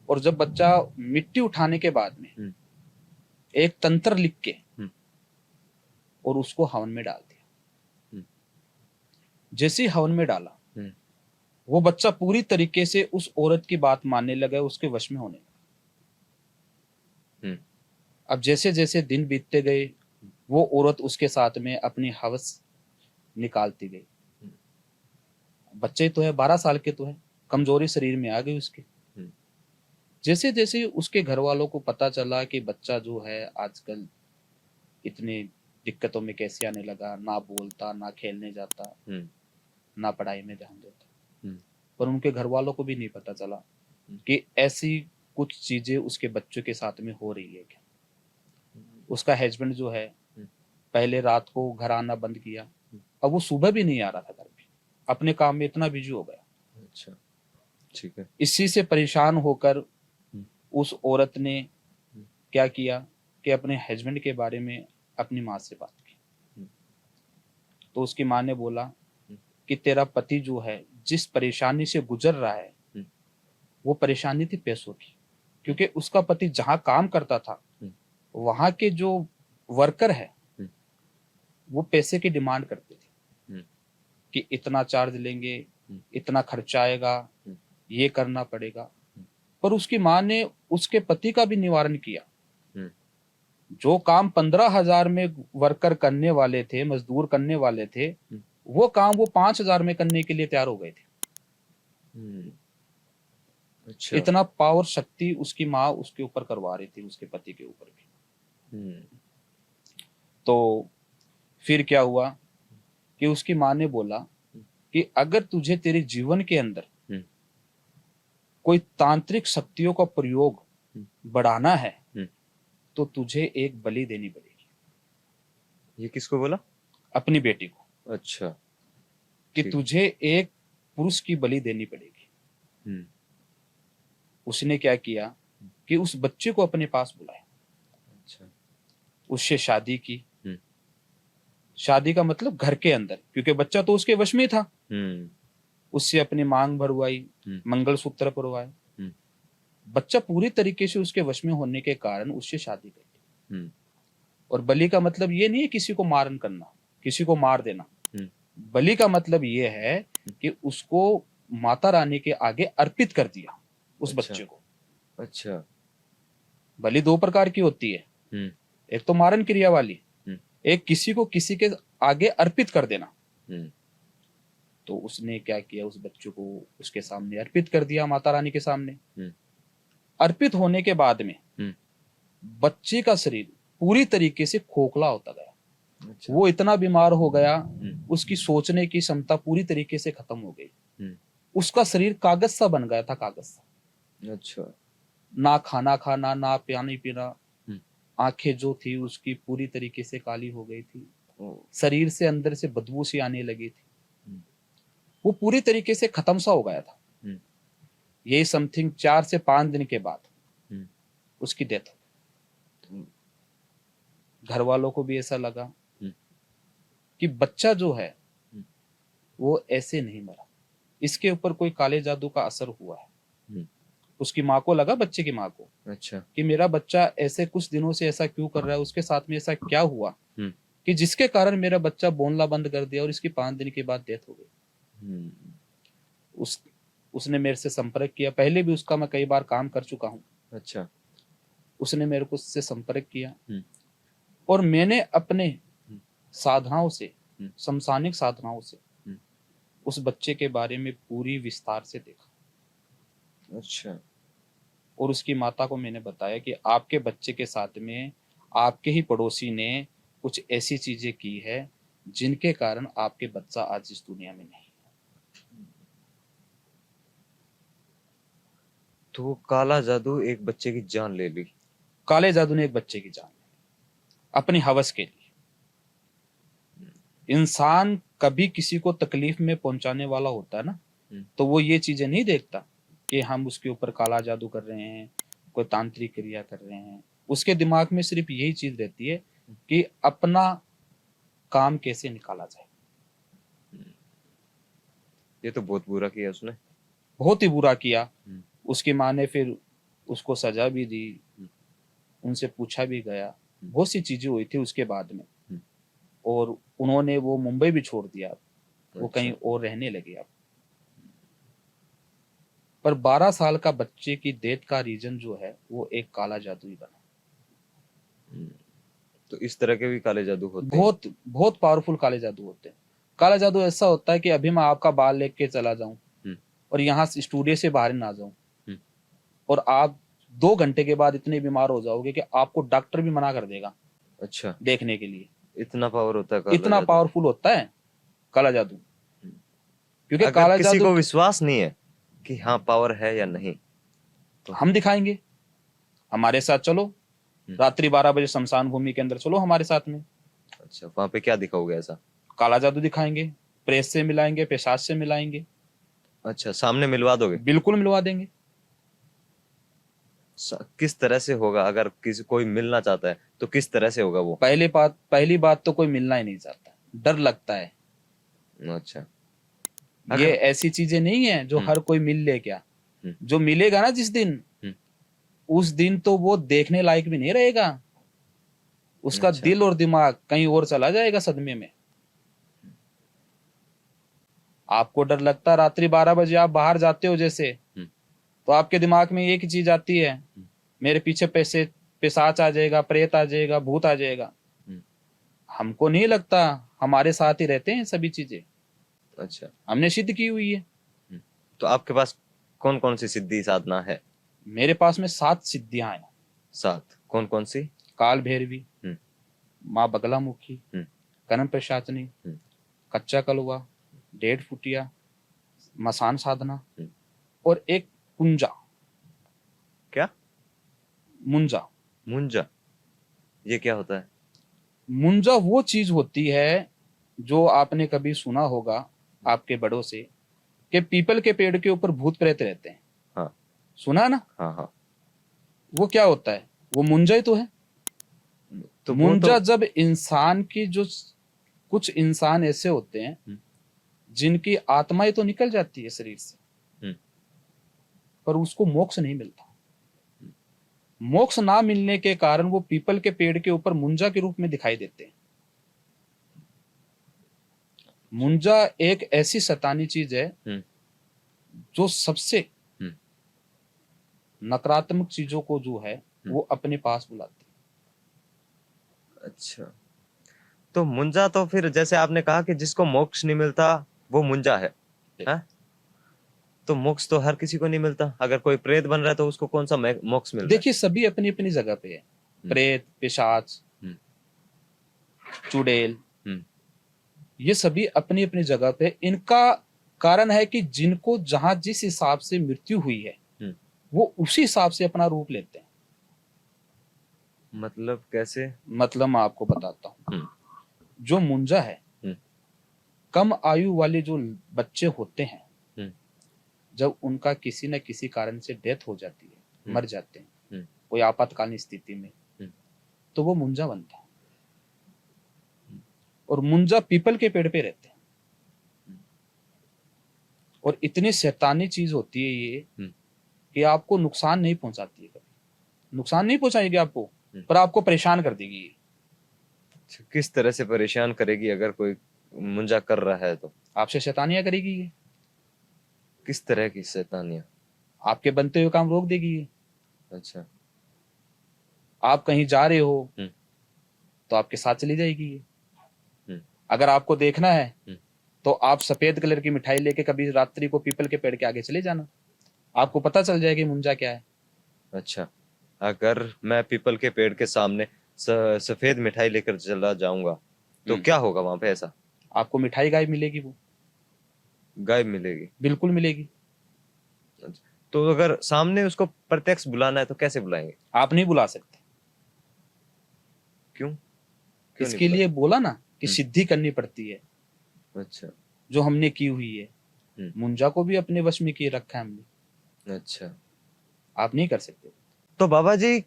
और जब बच्चा मिट्टी उठाने के बाद में एक तंत्र लिख के और उसको हवन में डाल दिया। जैसे ही हवन में डाला, वो बच्चा पूरी तरीके से उस औरत की बात मानने लगा, उसके वश में होने लगा। अब जैसे जैसे दिन बीतते गए, वो औरत उसके साथ में अपनी हवस निकालती गई। बच्चे तो है, 12 साल के तो है, कमजोरी शरीर में आ गई उसके। जैसे जैसे उसके घर वालों को पता चला कि बच्चा जो है आजकल इतनी दिक्कतों में कैसे आने लगा, ना बोलता, ना खेलने जाता, ना पढ़ाई में ध्यान देता, पर उनके घर वालों को भी नहीं पता चला कि ऐसी कुछ चीजें उसके बच्चों के साथ में हो रही है क्या। उसका हस्बैंड जो है पहले रात को घर आना बंद किया, अब वो सुबह भी नहीं आ रहा था घर पे, अपने काम में इतना बिजी हो गया। अच्छा, ठीक है। इसी से परेशान होकर उस औरत ने क्या किया कि अपने हस्बैंड के बारे में अपनी माँ से बात की। तो उसकी माँ ने बोला कि तेरा पति जो है जिस परेशानी से गुजर रहा है, वो परेशानी थी पैसों की, क्योंकि उसका पति जहां काम करता था वहां के जो वर्कर है वो पैसे की डिमांड करते थे कि इतना चार्ज लेंगे, इतना खर्चा आएगा, ये करना पड़ेगा। पर उसकी माँ ने उसके पति का भी निवारण किया। जो काम 15,000 में वर्कर करने वाले थे, मजदूर करने वाले थे, वो काम वो 5,000 में करने के लिए तैयार हो गए थे। अच्छा। इतना पावर शक्ति उसकी माँ उसके ऊपर करवा रही थी, उसके पति के ऊपर भी। तो फिर क्या हुआ कि उसकी माँ ने बोला कि अगर तुझे तेरे जीवन के अंदर कोई तांत्रिक शक्तियों का प्रयोग बढ़ाना है तो तुझे एक बलि देनी पड़ेगी। ये किसको बोला? अपनी बेटी को। अच्छा। कि तुझे एक पुरुष की बलि देनी पड़ेगी। उसने क्या किया कि उस बच्चे को अपने पास बुलाया। अच्छा। उससे शादी की। शादी का मतलब घर के अंदर, क्योंकि बच्चा तो उसके वश में था। उससे अपनी मांग भरवाई, मंगलसूत्र परवाए। बच्चा पूरी तरीके से उसके वश में होने के कारण उससे शादी कर। और बलि का मतलब ये नहीं है किसी को मारन करना, किसी को मार देना। बलि का मतलब ये है कि उसको माता रानी के आगे अर्पित कर दिया उस बच्चे को। अच्छा। बलि 2 प्रकार की होती है, एक तो मारन क्रिया वाली, एक किसी को किसी के आगे अर्पित कर देना। तो उसने क्या किया, उस बच्चे को उसके सामने अर्पित कर दिया, माता रानी के सामने। अर्पित होने के बाद में बच्चे का शरीर पूरी तरीके से खोखला होता गया। अच्छा। वो इतना बीमार हो गया, उसकी सोचने की क्षमता पूरी तरीके से खत्म हो गई। उसका शरीर कागज सा बन गया था, कागज सा। अच्छा। ना खाना खाना, ना पानी पीना। आंखें जो थी उसकी पूरी तरीके से काली हो गई थी। शरीर से अंदर से बदबू सी आने लगी थी। वो पूरी तरीके से खत्म सा हो गया था। यही समथिंग 4 से 5 दिन के बाद उसकी डेथ हो गई। घर वालों को भी ऐसा लगा कि बच्चा जो है वो ऐसे नहीं मरा, इसके ऊपर कोई काले जादू का असर हुआ है। उसकी माँ को लगा, बच्चे की माँ को, अच्छा, कि मेरा बच्चा ऐसे कुछ दिनों से ऐसा क्यों कर रहा है, उसके साथ में ऐसा क्या हुआ कि जिसके कारण मेरा बच्चा बोलना बंद कर दिया और इसकी 5 दिन के बाद डेथ हो गई। उसने मेरे से संपर्क किया, पहले भी उसका मैं कई बार काम कर चुका हूँ। अच्छा। उसने मेरे को उससे संपर्क किया और मैंने अपने साधनाओं से, समसानिक साधनाओं से उस बच्चे के बारे में पूरी विस्तार से देखा। अच्छा। और उसकी माता को मैंने बताया कि आपके बच्चे के साथ में आपके ही पड़ोसी ने कुछ ऐसी चीजें की है जिनके कारण आपके बच्चा आज इस दुनिया में नहीं। तो काला जादू एक बच्चे की जान ले ली। काले जादू ने एक बच्चे की जान ली अपनी हवस के लिए। इंसान कभी किसी को तकलीफ में पहुंचाने वाला होता है ना, तो वो ये चीजें नहीं देखता कि हम उसके ऊपर काला जादू कर रहे हैं, कोई तांत्रिक क्रिया कर रहे हैं। उसके दिमाग में सिर्फ यही चीज रहती है कि अपना काम कैसे निकाला जाए। ये तो बहुत बुरा किया उसने। बहुत ही बुरा किया। उसकी माँ ने फिर उसको सजा भी दी, उनसे पूछा भी गया, बहुत सी चीजें हुई थी उसके बाद में। और उन्होंने वो मुंबई भी छोड़ दिया, वो अच्छा। कहीं और रहने लगे अब। पर 12 साल का बच्चे की डेथ का रीजन जो है वो एक काला जादू ही बना। तो इस तरह के भी काले जादू होते हैं? बहुत बहुत पावरफुल काले जादू होते हैं। काला जादू ऐसा होता है कि अभी मैं आपका बाल लेके चला जाऊं और यहाँ से स्टूडियो से बाहर ना जाऊं, और आप 2 घंटे के बाद इतने बीमार हो जाओगे कि आपको डॉक्टर भी मना कर देगा अच्छा, देखने के लिए। इतना पावर होता है काला इतना जादू? पावरफुल होता है काला जादू। क्योंकि अगर काला किसी जादू को विश्वास नहीं है कि हाँ पावर है या नहीं, तो हम दिखाएंगे, हमारे साथ चलो, रात्रि 12 बजे शमशान भूमि के अंदर चलो हमारे साथ में। अच्छा, वहां पे क्या दिखाओगे ऐसा? काला जादू दिखाएंगे, प्रेस से मिलाएंगे, पेशाब से मिलाएंगे। अच्छा, सामने मिलवा दोगे? बिल्कुल मिलवा देंगे। किस तरह से होगा? अगर किसी कोई मिलना चाहता है तो किस तरह से होगा वो? पहली बात तो कोई मिलना ही नहीं चाहता, डर लगता है। अच्छा। ये अगर ऐसी चीजें नहीं है जो हर कोई मिल ले क्या। जो मिलेगा ना जिस दिन, उस दिन तो वो देखने लायक भी नहीं रहेगा। उसका अच्छा। दिल और दिमाग कहीं और चला जाएगा सदमे में। आपको डर लगता, रात्रि 12 बजे आप बाहर जाते हो जैसे, तो आपके दिमाग में एक ही चीज आती है, मेरे पीछे पैसे पिशाच आ जाएगा, प्रेत आ जाएगा, भूत आ जाएगा। हमको नहीं लगता, हमारे साथ ही रहते हैं सभी चीजें। अच्छा, हमने सिद्ध की हुई है। तो आपके पास कौन कौन सी सिद्धि साधना है? मेरे पास में 7 सिद्धियां हैं। 7? कौन कौन सी? काल भैरवी, माँ बगलामुखी, कर्म प्रशाचनी, कच्चा कलवा, 1.5 फुटिया, मसान साधना, और एक कुंजा। क्या? मुंजा। मुंजा? ये क्या होता है? मुंजा वो चीज होती है जो आपने कभी सुना होगा आपके बड़ों से, कि पीपल के पेड़ के ऊपर भूत प्रेत रहते हैं। हाँ। सुना ना? हाँ हाँ। वो क्या होता है? वो मुंजा ही तो है। तो मुंजा जब इंसान की जो, कुछ इंसान ऐसे होते हैं जिनकी आत्माएं तो निकल जाती है शरीर से, पर उसको मोक्ष नहीं मिलता। मोक्ष ना मिलने के कारण वो पीपल के पेड़ के ऊपर मुंजा के रूप में दिखाई देते हैं। मुंजा एक ऐसी शैतानी चीज है जो सबसे नकारात्मक चीजों को जो है वो अपने पास बुलाती है। अच्छा, तो मुंजा तो फिर जैसे आपने कहा कि जिसको मोक्ष नहीं मिलता वो मुंजा है? तो मोक्ष तो हर किसी को नहीं मिलता। अगर कोई प्रेत बन रहा है तो उसको कौन सा मोक्ष मिल रहा है? देखिए, सभी अपनी अपनी जगह पे है। प्रेत, पिशाच, चुड़ैल, ये सभी अपनी अपनी जगह पे। इनका कारण है कि जिनको जहां जिस हिसाब से मृत्यु हुई है वो उसी हिसाब से अपना रूप लेते हैं। मतलब कैसे? मतलब मैं आपको बताता हूँ। जो मुंजा है, कम आयु वाले जो बच्चे होते हैं, जब उनका किसी न किसी कारण से डेथ हो जाती है, मर जाते हैं कोई आपातकालीन स्थिति में, तो वो मुंजा बनता है। और मुंजा पीपल के पेड़ पे रहते हैं। और इतनी शैतानी चीज होती है ये कि आपको नुकसान नहीं पहुंचाती है, कभी नुकसान नहीं पहुंचाएगी आपको, पर आपको परेशान कर देगी ये। किस तरह से परेशान करेगी? अगर कोई मुंजा कर रहा है तो आपसे शैतानियां करेगी ये। किस तरह की शैतानियां? आपके बनते हुए काम रोक देगी ये। अच्छा। आप कहीं जा रहे हो तो आपके साथ चली जाएगी ये। अगर आपको देखना है तो आप सफेद कलर की मिठाई लेके कभी रात्रि को पीपल के पेड़ के आगे चले जाना, आपको पता चल जाएगा मुंजा क्या है। अच्छा, अगर मैं पीपल के पेड़ के सामने सफेद मिठाई लेकर चला जाऊंगा तो क्या होगा वहां पे ऐसा? आपको मिठाई गायब मिलेगी, वो गायब मिलेगी? बिल्कुल मिलेगी। तो अगर सामने उसको प्रत्यक्ष बुलाना है तो कैसे बुलाएंगे? आप नहीं बुला सकते। क्यों? इसके लिए बोला ना कि सिद्धि करनी पड़ती है। अच्छा, जो हमने की हुई है। मुंजा को भी अपने वश में किए रखा है हमने। अच्छा, आप नहीं कर सकते। तो बाबा जी,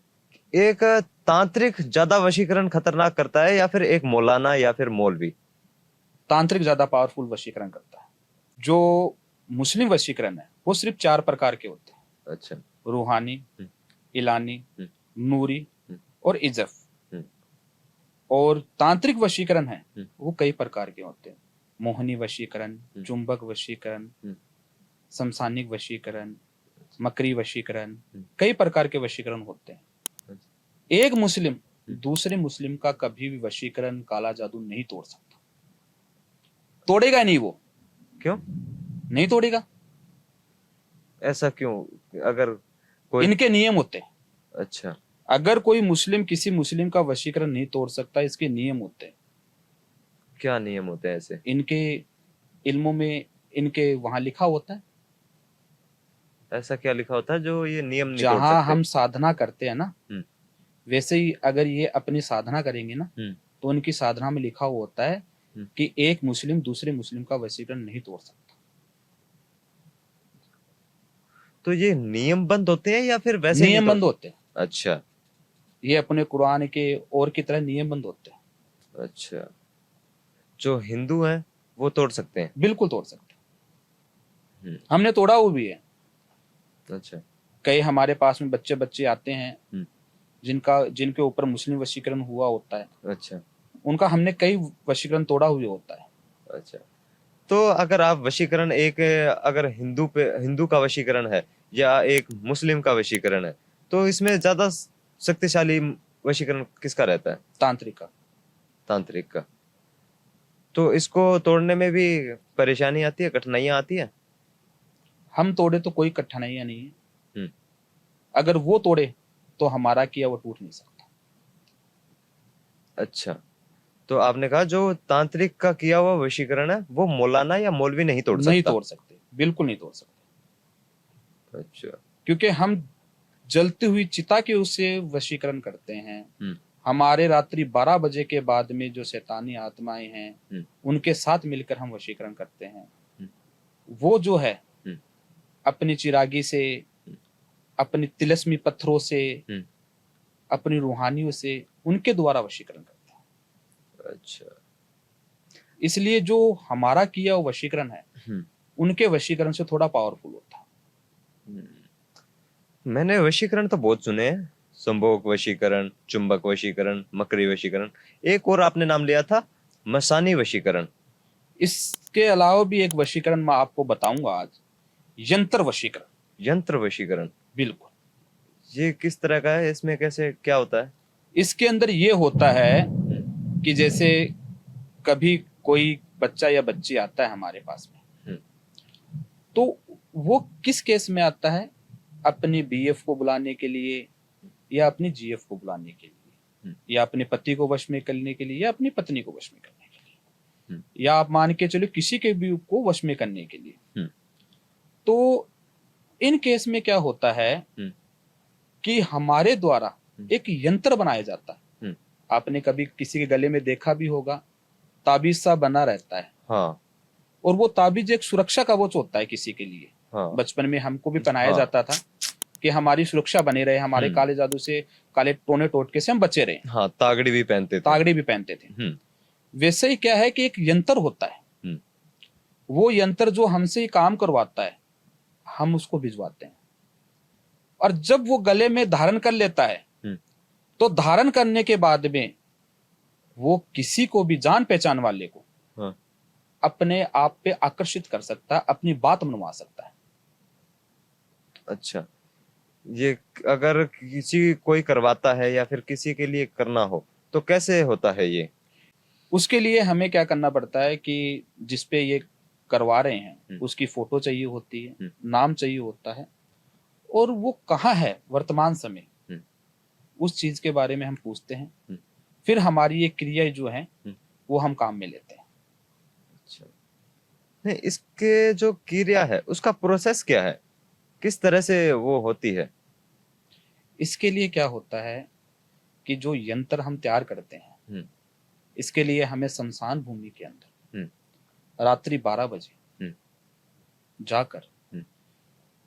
एक तांत्रिक ज्यादा वशीकरण खतरनाक करता है या फिर एक मौलाना या फिर मौलवी? तांत्रिक ज्यादा पावरफुल वशीकरण करता है। जो मुस्लिम वशीकरण है वो सिर्फ 4 प्रकार के होते हैं। अच्छा। रूहानी, इलानी, नूरी और इजफ। और तांत्रिक वशीकरण है वो कई प्रकार के होते हैं। मोहनी वशीकरण, चुंबक वशीकरण, समसानिक वशीकरण, मकरी वशीकरण, कई प्रकार के वशीकरण होते हैं। एक मुस्लिम दूसरे मुस्लिम का कभी भी वशीकरण, काला जादू नहीं तोड़ सकता। तोड़ेगा नहीं वो। क्यों? नहीं तोड़ेगा। ऐसा क्यों? अगर कोई इनके नियम होते हैं। अच्छा। अगर कोई मुस्लिम किसी मुस्लिम का वशीकरण नहीं तोड़ सकता, इसके नियम होते हैं। क्या नियम होते हैं ऐसे? इनके इल्मों में इनके वहां लिखा होता है। ऐसा क्या लिखा होता है जो ये नियम नहीं तोड़ जहां सकते? हम साधना करते हैं ना, वैसे ही अगर ये अपनी साधना करेंगे ना, तो उनकी साधना में लिखा हुआ होता है कि एक मुस्लिम दूसरे मुस्लिम का वशीकरण नहीं तोड़ सकता। तो ये नियमबंद होते हैं या फिर वैसे नहीं नियमबंद होते हैं। अच्छा। ये अपने कुरान के और की तरह नियमबंद होते हैं। अच्छा। जो हिंदू हैं वो तोड़ सकते हैं? बिल्कुल तोड़ सकते हैं। हमने तोड़ा हुआ भी है। अच्छा। कई हमारे पास में बच्चे आते हैं जिनके ऊपर मुस्लिम वशीकरण हुआ होता है। अच्छा। उनका हमने कई वशीकरण तोड़ा हुआ होता है। अच्छा। तो अगर आप वशीकरण अगर हिंदू का वशीकरण है या एक मुस्लिम का वशीकरण है, तो इसमें ज्यादा शक्तिशाली वशीकरण किसका रहता है? तांत्रिक का। तांत्रिक का। तो इसको तोड़ने में भी परेशानी आती है, कठिनाइयां आती है? हम तोड़े तो कोई कठिनाइयां नहीं है। अगर वो तोड़े तो हमारा किया वो टूट नहीं सकता। अच्छा। तो आपने कहा जो तांत्रिक का किया हुआ वशीकरण है वो मौलाना या मौलवी नहीं तोड़ सकता? नहीं तोड़ सकते, बिल्कुल नहीं तोड़ सकते। अच्छा। क्योंकि हम जलती हुई चिता के उससे वशीकरण करते हैं। हमारे रात्रि 12 बजे के बाद में जो शैतानी आत्माएं हैं उनके साथ मिलकर हम वशीकरण करते हैं। वो जो है अपनी चिरागी से, अपनी तिलस्मी पत्थरों से, अपनी रूहानियों से उनके द्वारा वशीकरण करते हैं। अच्छा। इसलिए जो हमारा किया वो वशीकरण है उनके वशीकरण से थोड़ा पावरफुल होता है। मैंने वशीकरण तो बहुत सुने हैं, संभोग वशीकरण, चुंबक वशीकरण, मकरी वशीकरण, एक और आपने नाम लिया था मसानी वशीकरण। इसके अलावा भी एक वशीकरण मैं आपको बताऊंगा आज, यंत्र वशीकरण। यंत्र वशीकरण? बिल्कुल। ये किस तरह का है? इसमें कैसे क्या होता है? इसके अंदर ये होता है कि जैसे कभी कोई बच्चा या बच्ची आता है हमारे पास में, तो वो किस केस में आता है? अपनी बीएफ को बुलाने के लिए, या अपनी जीएफ को बुलाने के लिए, या अपने पति को वश में करने के लिए, या अपनी पत्नी को वश में करने के लिए, या आप मान के चलो किसी के भी को वश में करने के लिए। तो इन केस में क्या होता है कि हमारे द्वारा एक यंत्र बनाया जाता है। आपने कभी किसी के गले में देखा भी होगा, ताबीज सा बना रहता है। हाँ। और वो ताबीज एक सुरक्षा कवच होता है किसी के लिए। हाँ। बचपन में हमको भी पहनाया जाता था कि हमारी सुरक्षा बने रहे, हमारे काले जादू से, काले टोने टोटके से हम बचे रहे। हाँ, तागड़ी भी पहनते थे। तागड़ी भी पहनते थे। वैसे ही क्या है कि एक यंत्र होता है, वो यंत्र जो हमसे काम करवाता है, हम उसको भिजवाते हैं। और जब वो गले में धारण कर लेता है, तो धारण करने के बाद में वो किसी को भी, जान पहचान वाले को, अपने आप पे आकर्षित कर सकता है, अपनी बात मनवा सकता है। अच्छा। ये अगर कोई करवाता है या फिर किसी के लिए करना हो तो कैसे होता है ये? उसके लिए हमें क्या करना पड़ता है कि जिसपे ये करवा रहे हैं उसकी फोटो चाहिए होती है, नाम चाहिए होता है, और वो कहाँ है वर्तमान समय, उस चीज के बारे में हम पूछते हैं। फिर हमारी ये क्रिया जो है वो हम काम में लेते हैं। अच्छा। नहीं, इसके जो क्रिया है उसका प्रोसेस क्या है, किस तरह से वो होती है? इसके लिए क्या होता है कि जो यंत्र हम तैयार करते हैं, इसके लिए हमें शमशान भूमि के अंदर रात्रि 12 बजे जाकर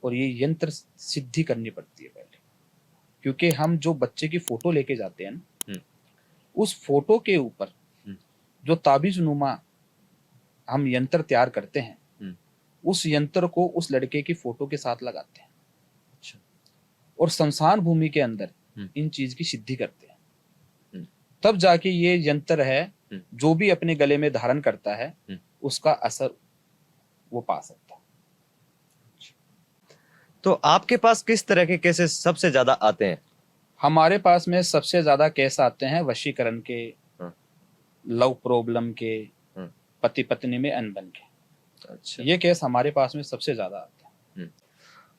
और ये यंत्र सिद्धि करनी पड़ती है पहले। क्योंकि हम जो बच्चे की फोटो लेके जाते हैं ना, उस फोटो के ऊपर जो ताबीज नुमा हम यंत्र तैयार करते हैं, उस यंत्र को उस लड़के की फोटो के साथ लगाते हैं अच्छा। और शमशान भूमि के अंदर इन चीज की सिद्धि करते हैं। तब जाके ये यंत्र है जो भी अपने गले में धारण करता है उसका असर वो पा सकता है। तो आपके पास किस तरह के केसेस सबसे ज्यादा आते हैं? हमारे पास में सबसे ज्यादा केस आते हैं वशीकरण के, लव प्रॉब्लम के, पति पत्नी में अनबन के। अच्छा। ये केस हमारे पास में सबसे ज्यादा आते हैं।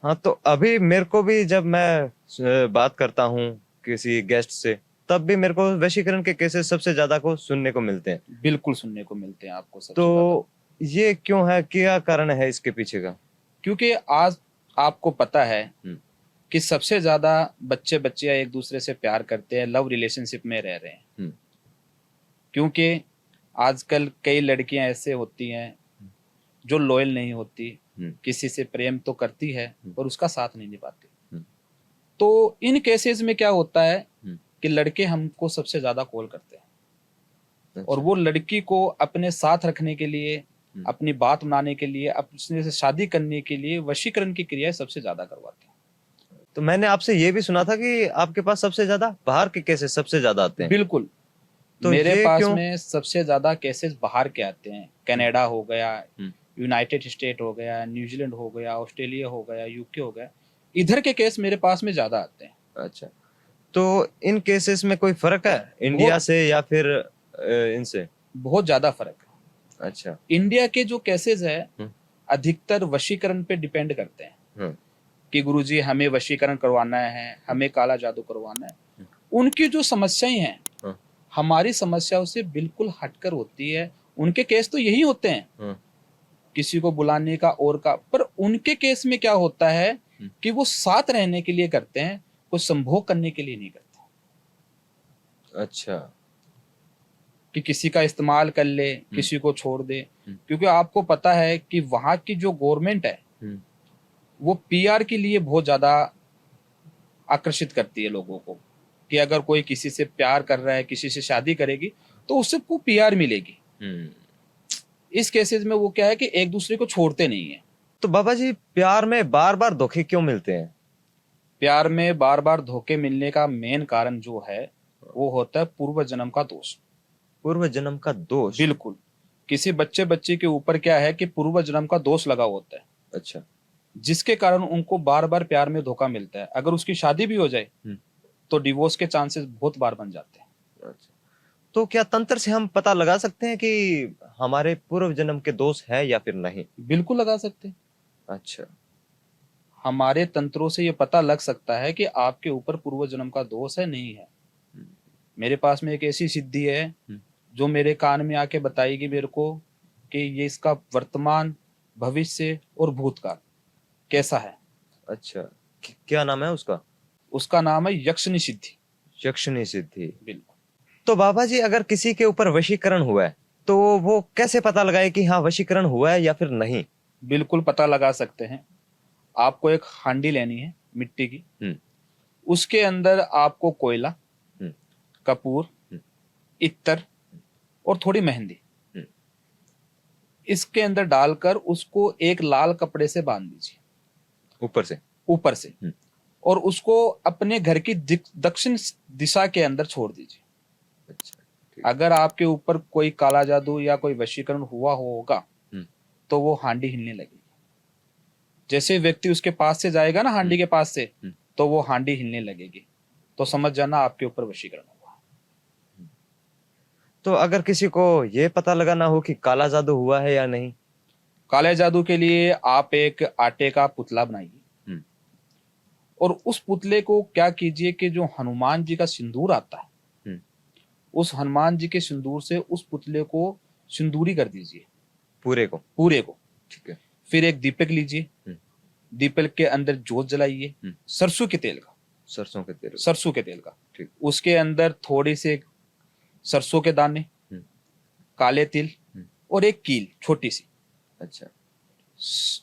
हाँ, तो अभी मेरे को भी जब मैं बात करता हूँ किसी गेस्ट से, तब भी मेरे को वशीकरण के केसेस सबसे ज्यादा को सुनने को मिलते हैं। बिल्कुल सुनने को मिलते हैं आपको सबसे तो ज्यादा। ये क्यों है, क्या कारण है इसके पीछे का? क्योंकि आज आपको पता है कि सबसे ज्यादा बच्चे बच्चियां एक दूसरे से प्यार करते हैं, लव रिलेशनशिप में रह रहे हैं। क्योंकि आजकल कई लड़कियां ऐसे होती हैं जो लॉयल नहीं होती, किसी से प्रेम तो करती है पर उसका साथ नहीं निभाती। तो इन केसेस में क्या होता है कि लड़के हमको सबसे ज्यादा कॉल करते हैं। अच्छा। और वो लड़की को अपने साथ रखने के लिए, अपनी बात मानने के लिए, अपने से शादी करने के लिए वशीकरण की क्रियाएं सबसे ज्यादा करवाते हैं। तो मैंने आपसे ये भी सुना था कि आपके पास सबसे ज्यादा बाहर के केसेस सबसे ज्यादा आते हैं। बिल्कुल। तो मेरे पास क्यों? में सबसे ज्यादा केसेस बाहर के आते हैं। कनाडा हो गया, यूनाइटेड स्टेट हो गया, न्यूजीलैंड हो गया, ऑस्ट्रेलिया हो गया, यूके हो गया, इधर के केस मेरे पास में ज्यादा आते हैं। अच्छा। तो इन केसेस में कोई फर्क है इंडिया से या फिर इनसे? बहुत ज्यादा फर्क है। अच्छा। इंडिया के जो केसेस है अधिकतर वशीकरण पे डिपेंड करते हैं कि गुरुजी हमें वशीकरण करवाना है, हमें काला जादू करवाना है। उनकी जो समस्याएं हैं हमारी समस्याओं से बिल्कुल हटकर होती है। उनके केस तो यही होते हैं, किसी को बुलाने का और का, पर उनके केस में क्या होता है कि वो साथ रहने के लिए करते हैं, कुछ संभोग करने के लिए नहीं करते। अच्छा। कि किसी का इस्तेमाल कर ले, किसी को छोड़ दे। क्योंकि आपको पता है कि वहां की जो गवर्नमेंट है वो पीआर के लिए बहुत ज्यादा आकर्षित करती है लोगों को, कि अगर कोई किसी से प्यार कर रहा है, किसी से शादी करेगी तो उससे को पीआर मिलेगी। इस केसेस में वो क्या है कि एक दूसरे को छोड़ते नहीं है। तो बाबा जी, प्यार में बार बार धोखे क्यों मिलते हैं? प्यार में बार बार धोखे मिलने का मेन कारण जो है वो होता है पूर्व जन्म का दोष। पूर्व जन्म का दोष? बिल्कुल। किसी बच्चे बच्ची के ऊपर क्या है कि पूर्व जन्म का दोष लगा होता है। अच्छा। जिसके कारण उनको बार बार प्यार में धोखा मिलता है। अगर उसकी शादी भी हो जाए तो डिवोर्स के चांसेस बहुत बार बन जाते हैं। अच्छा। तो क्या तंत्र से हम पता लगा सकते हैं कि हमारे पूर्व जन्म के दोष है या फिर नहीं? बिल्कुल लगा सकते हैं। अच्छा। हमारे तंत्रों से ये पता लग सकता है कि आपके ऊपर पूर्व जन्म का दोष है नहीं है। मेरे पास में एक ऐसी सिद्धि है जो मेरे कान में आके बताएगी मेरे को कि ये इसका वर्तमान, भविष्य और भूतकाल कैसा है। अच्छा। क्या नाम है उसका? उसका नाम है यक्षिणी सिद्धि। यक्षिणी सिद्धि। बिल्कुल। तो बाबा जी, अगर किसी के ऊपर वशीकरण हुआ है तो वो कैसे पता लगाए कि हाँ वशीकरण हुआ है या फिर नहीं? बिल्कुल पता लगा सकते हैं। आपको एक हांडी लेनी है मिट्टी की, उसके अंदर आपको कोयला, कपूर, इत्तर और थोड़ी मेहंदी इसके अंदर डालकर उसको एक लाल कपड़े से बांध दीजिए ऊपर से और उसको अपने घर की दक्षिण दिशा के अंदर छोड़ दीजिए। अच्छा। अगर आपके ऊपर कोई काला जादू या कोई वशीकरण हुआ होगा तो वो हांडी हिलने लगेगी। जैसे व्यक्ति उसके पास से जाएगा ना हांडी के पास से, तो वो हांडी हिलने लगेगी, तो समझ जाना आपके ऊपर वशीकरण हुआ। तो अगर किसी को ये पता लगाना हो कि काला जादू हुआ है या नहीं? काले जादू के लिए आप एक आटे का पुतला बनाइए और उस पुतले को क्या कीजिए कि जो हनुमान जी का सिंदूर आता है उस हनुमान जी के सिंदूर से उस पुतले को सिंदूरी कर दीजिए, पूरे को। ठीक है। फिर एक दीपक लीजिए, दीपक के अंदर जोत जलाइए सरसों के तेल का। ठीक। उसके अंदर थोड़ी से सरसों के दाने, काले तिल और एक कील छोटी सी। अच्छा।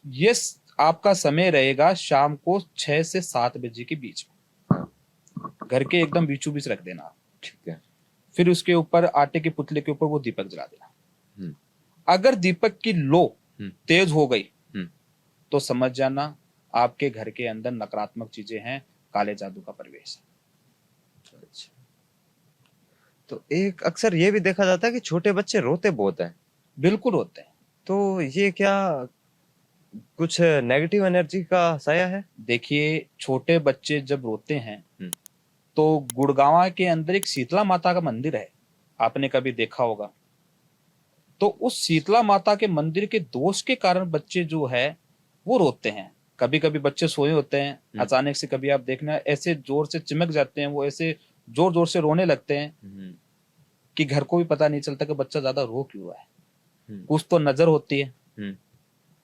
ये आपका समय रहेगा शाम को 6 से 7 बजे के बीच में। घर के एकदम बीचों बीच रख देना। ठीक है। फिर उसके ऊपर आटे के पुतले के ऊपर वो दीपक जला देना। अगर दीपक की लो तेज हो गई तो समझ जाना आपके घर के अंदर नकारात्मक चीजें हैं, काले जादू का प्रवेश है। अच्छा, तो एक अक्सर ये भी देखा जाता है कि छोटे बच्चे रोते बहुत हैं, बिल्कुल होते हैं। तो ये क्या कुछ नेगेटिव एनर्जी का साया है? देखिए, छोटे बच्चे जब रोते हैं हम्म, तो गुड़गांव के अंदर एक शीतला माता का मंदिर है, आपने कभी देखा होगा। तो उस शीतला माता के मंदिर के दोष के कारण बच्चे जो है वो रोते हैं। कभी कभी बच्चे सोए होते हैं, अचानक से कभी आप देखना ऐसे जोर से चिमक जाते हैं, वो ऐसे जोर जोर से रोने लगते हैं कि घर को भी पता नहीं चलता कि बच्चा ज्यादा रो क्यों रहा है। कुछ तो नजर होती है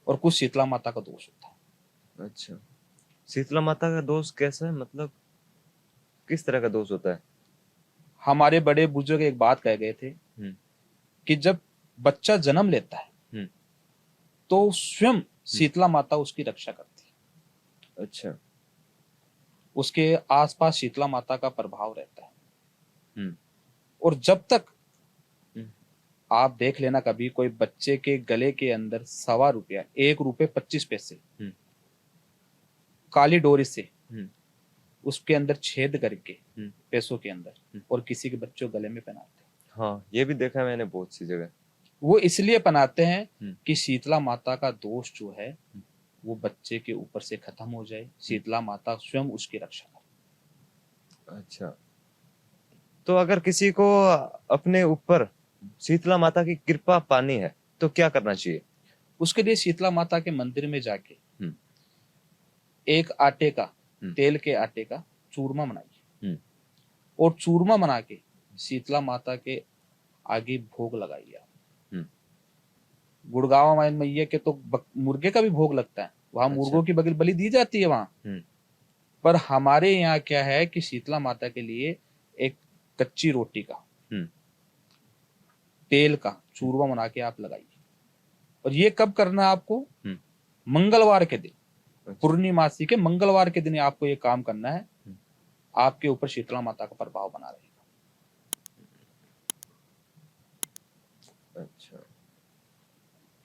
और कुछ शीतला माता का दोष होता है। अच्छा, शीतला माता का दोष कैसा है, मतलब किस तरह का दोष होता है? हमारे बड़े बुजुर्ग एक बात कह गए थे कि जब बच्चा जन्म लेता है तो स्वयं शीतला माता उसकी रक्षा करती है। अच्छा, उसके आसपास शीतला माता का प्रभाव रहता है। और जब तक आप देख लेना, कभी कोई बच्चे के गले के अंदर ₹1.25 ₹1.25 काली डोरी से उसके अंदर छेद करके पैसों के अंदर और किसी के बच्चों गले में पहनाते हैं। हाँ, ये भी देखा है मैंने बहुत सी जगह। वो इसलिए पहनाते हैं कि शीतला माता का दोष जो है वो बच्चे के ऊपर से खत्म हो जाए, शीतला माता स्वयं उसकी रक्षा करे। अच्छा, तो अगर किसी को अपने ऊपर शीतला माता की कृपा पानी है तो क्या करना चाहिए? उसके लिए शीतला माता के मंदिर में जाके एक आटे का, तेल के आटे का चूरमा बनाइए और चूरमा बना के शीतला माता के आगे भोग लगाइए। गुड़गांव मैया के तो मुर्गे का भी भोग लगता है, वहां मुर्गों की बलि दी जाती है वहां। पर हमारे यहाँ क्या है कि शीतला माता के लिए एक कच्ची रोटी का तेल का चूरमा बना के आप लगाइए। और ये कब करना है आपको? मंगलवार के दिन, पूर्णिमासी के मंगलवार के दिन आपको ये काम करना है। आपके ऊपर शीतला माता का प्रभाव बना रहेगा। अच्छा,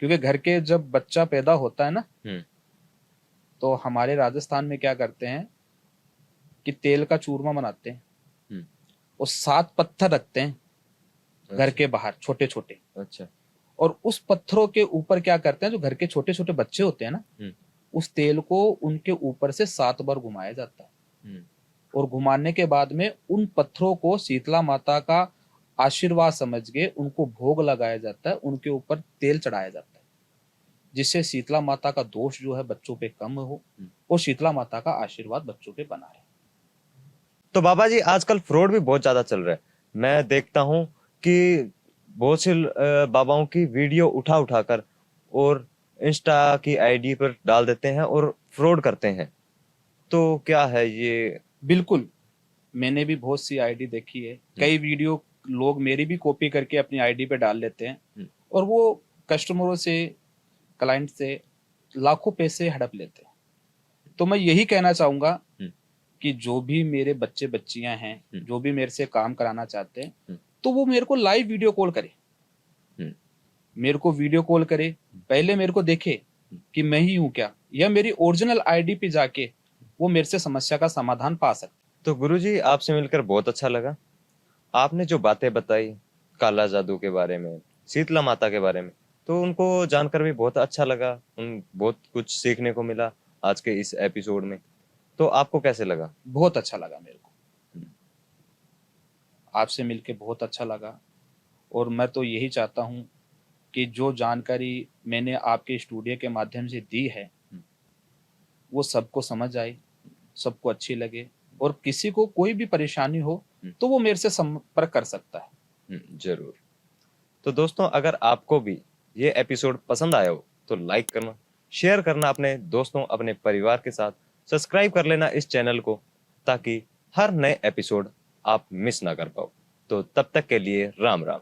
क्योंकि घर के जब बच्चा पैदा होता है ना, तो हमारे राजस्थान में क्या करते हैं कि तेल का चूरमा बनाते हैं और 7 पत्थर रखते हैं घर के बाहर, छोटे छोटे। अच्छा, और उस पत्थरों के ऊपर क्या करते हैं, जो घर के छोटे छोटे बच्चे होते हैं ना, उस तेल को उनके ऊपर से 7 बार घुमाया जाता है। और घुमाने के बाद में उन पत्थरों को शीतला माता का आशीर्वाद समझ के उनको भोग लगाया जाता है, उनके ऊपर तेल चढ़ाया जाता है, जिससे शीतला माता का दोष जो है बच्चों पे कम हो और शीतला माता का आशीर्वाद बच्चों पे बना रहे। तो बाबा जी, आजकल फ्रॉड भी बहुत ज्यादा चल रहा है। मैं देखता हूँ कि बहुत से बाबाओं की वीडियो उठा उठाकर और इंस्टा की आईडी पर डाल देते हैं और फ्रॉड करते हैं, तो क्या है ये? बिल्कुल, मैंने भी बहुत सी आईडी देखी है। कई वीडियो लोग मेरी भी कॉपी करके अपनी आईडी पे डाल लेते हैं और वो कस्टमरों से, क्लाइंट से लाखों पैसे हड़प लेते हैं। तो मैं यही कहना चाहूंगा कि जो भी मेरे बच्चे बच्चियां हैं, जो भी मेरे से काम कराना चाहते हैं, तो वो मेरे को लाइव वीडियो कॉल करे, मेरे को वीडियो कॉल करे, पहले मेरे को देखे कि मैं ही हूं क्या, या मेरी ओरिजिनल आईडी पे जाके वो मेरे से समस्या का समाधान पा सकते। तो गुरुजी, आपसे मिलकर बहुत अच्छा लगा। आपने जो बातें बताई काला जादू के बारे में, शीतला माता के बारे में, तो उनको जानकर भी बहुत अच्छा लगा। उन बहुत कुछ सीखने को मिला आज के इस एपिसोड में। तो आपको कैसे लगा? बहुत अच्छा लगा मेरे को, आपसे मिलके बहुत अच्छा लगा। और मैं तो यही चाहता हूं कि जो जानकारी मैंने आपके स्टूडियो के माध्यम से दी है वो सबको समझ आए, सबको अच्छी लगे, और किसी को कोई भी परेशानी हो तो वो मेरे से संपर्क कर सकता है। जरूर। तो दोस्तों, अगर आपको भी ये एपिसोड पसंद आया हो तो लाइक करना, शेयर करना अपने दोस्तों, अपने परिवार के साथ, सब्सक्राइब कर लेना इस चैनल को, ताकि हर नए एपिसोड आप मिस ना कर पाओ। तो तब तक के लिए राम राम।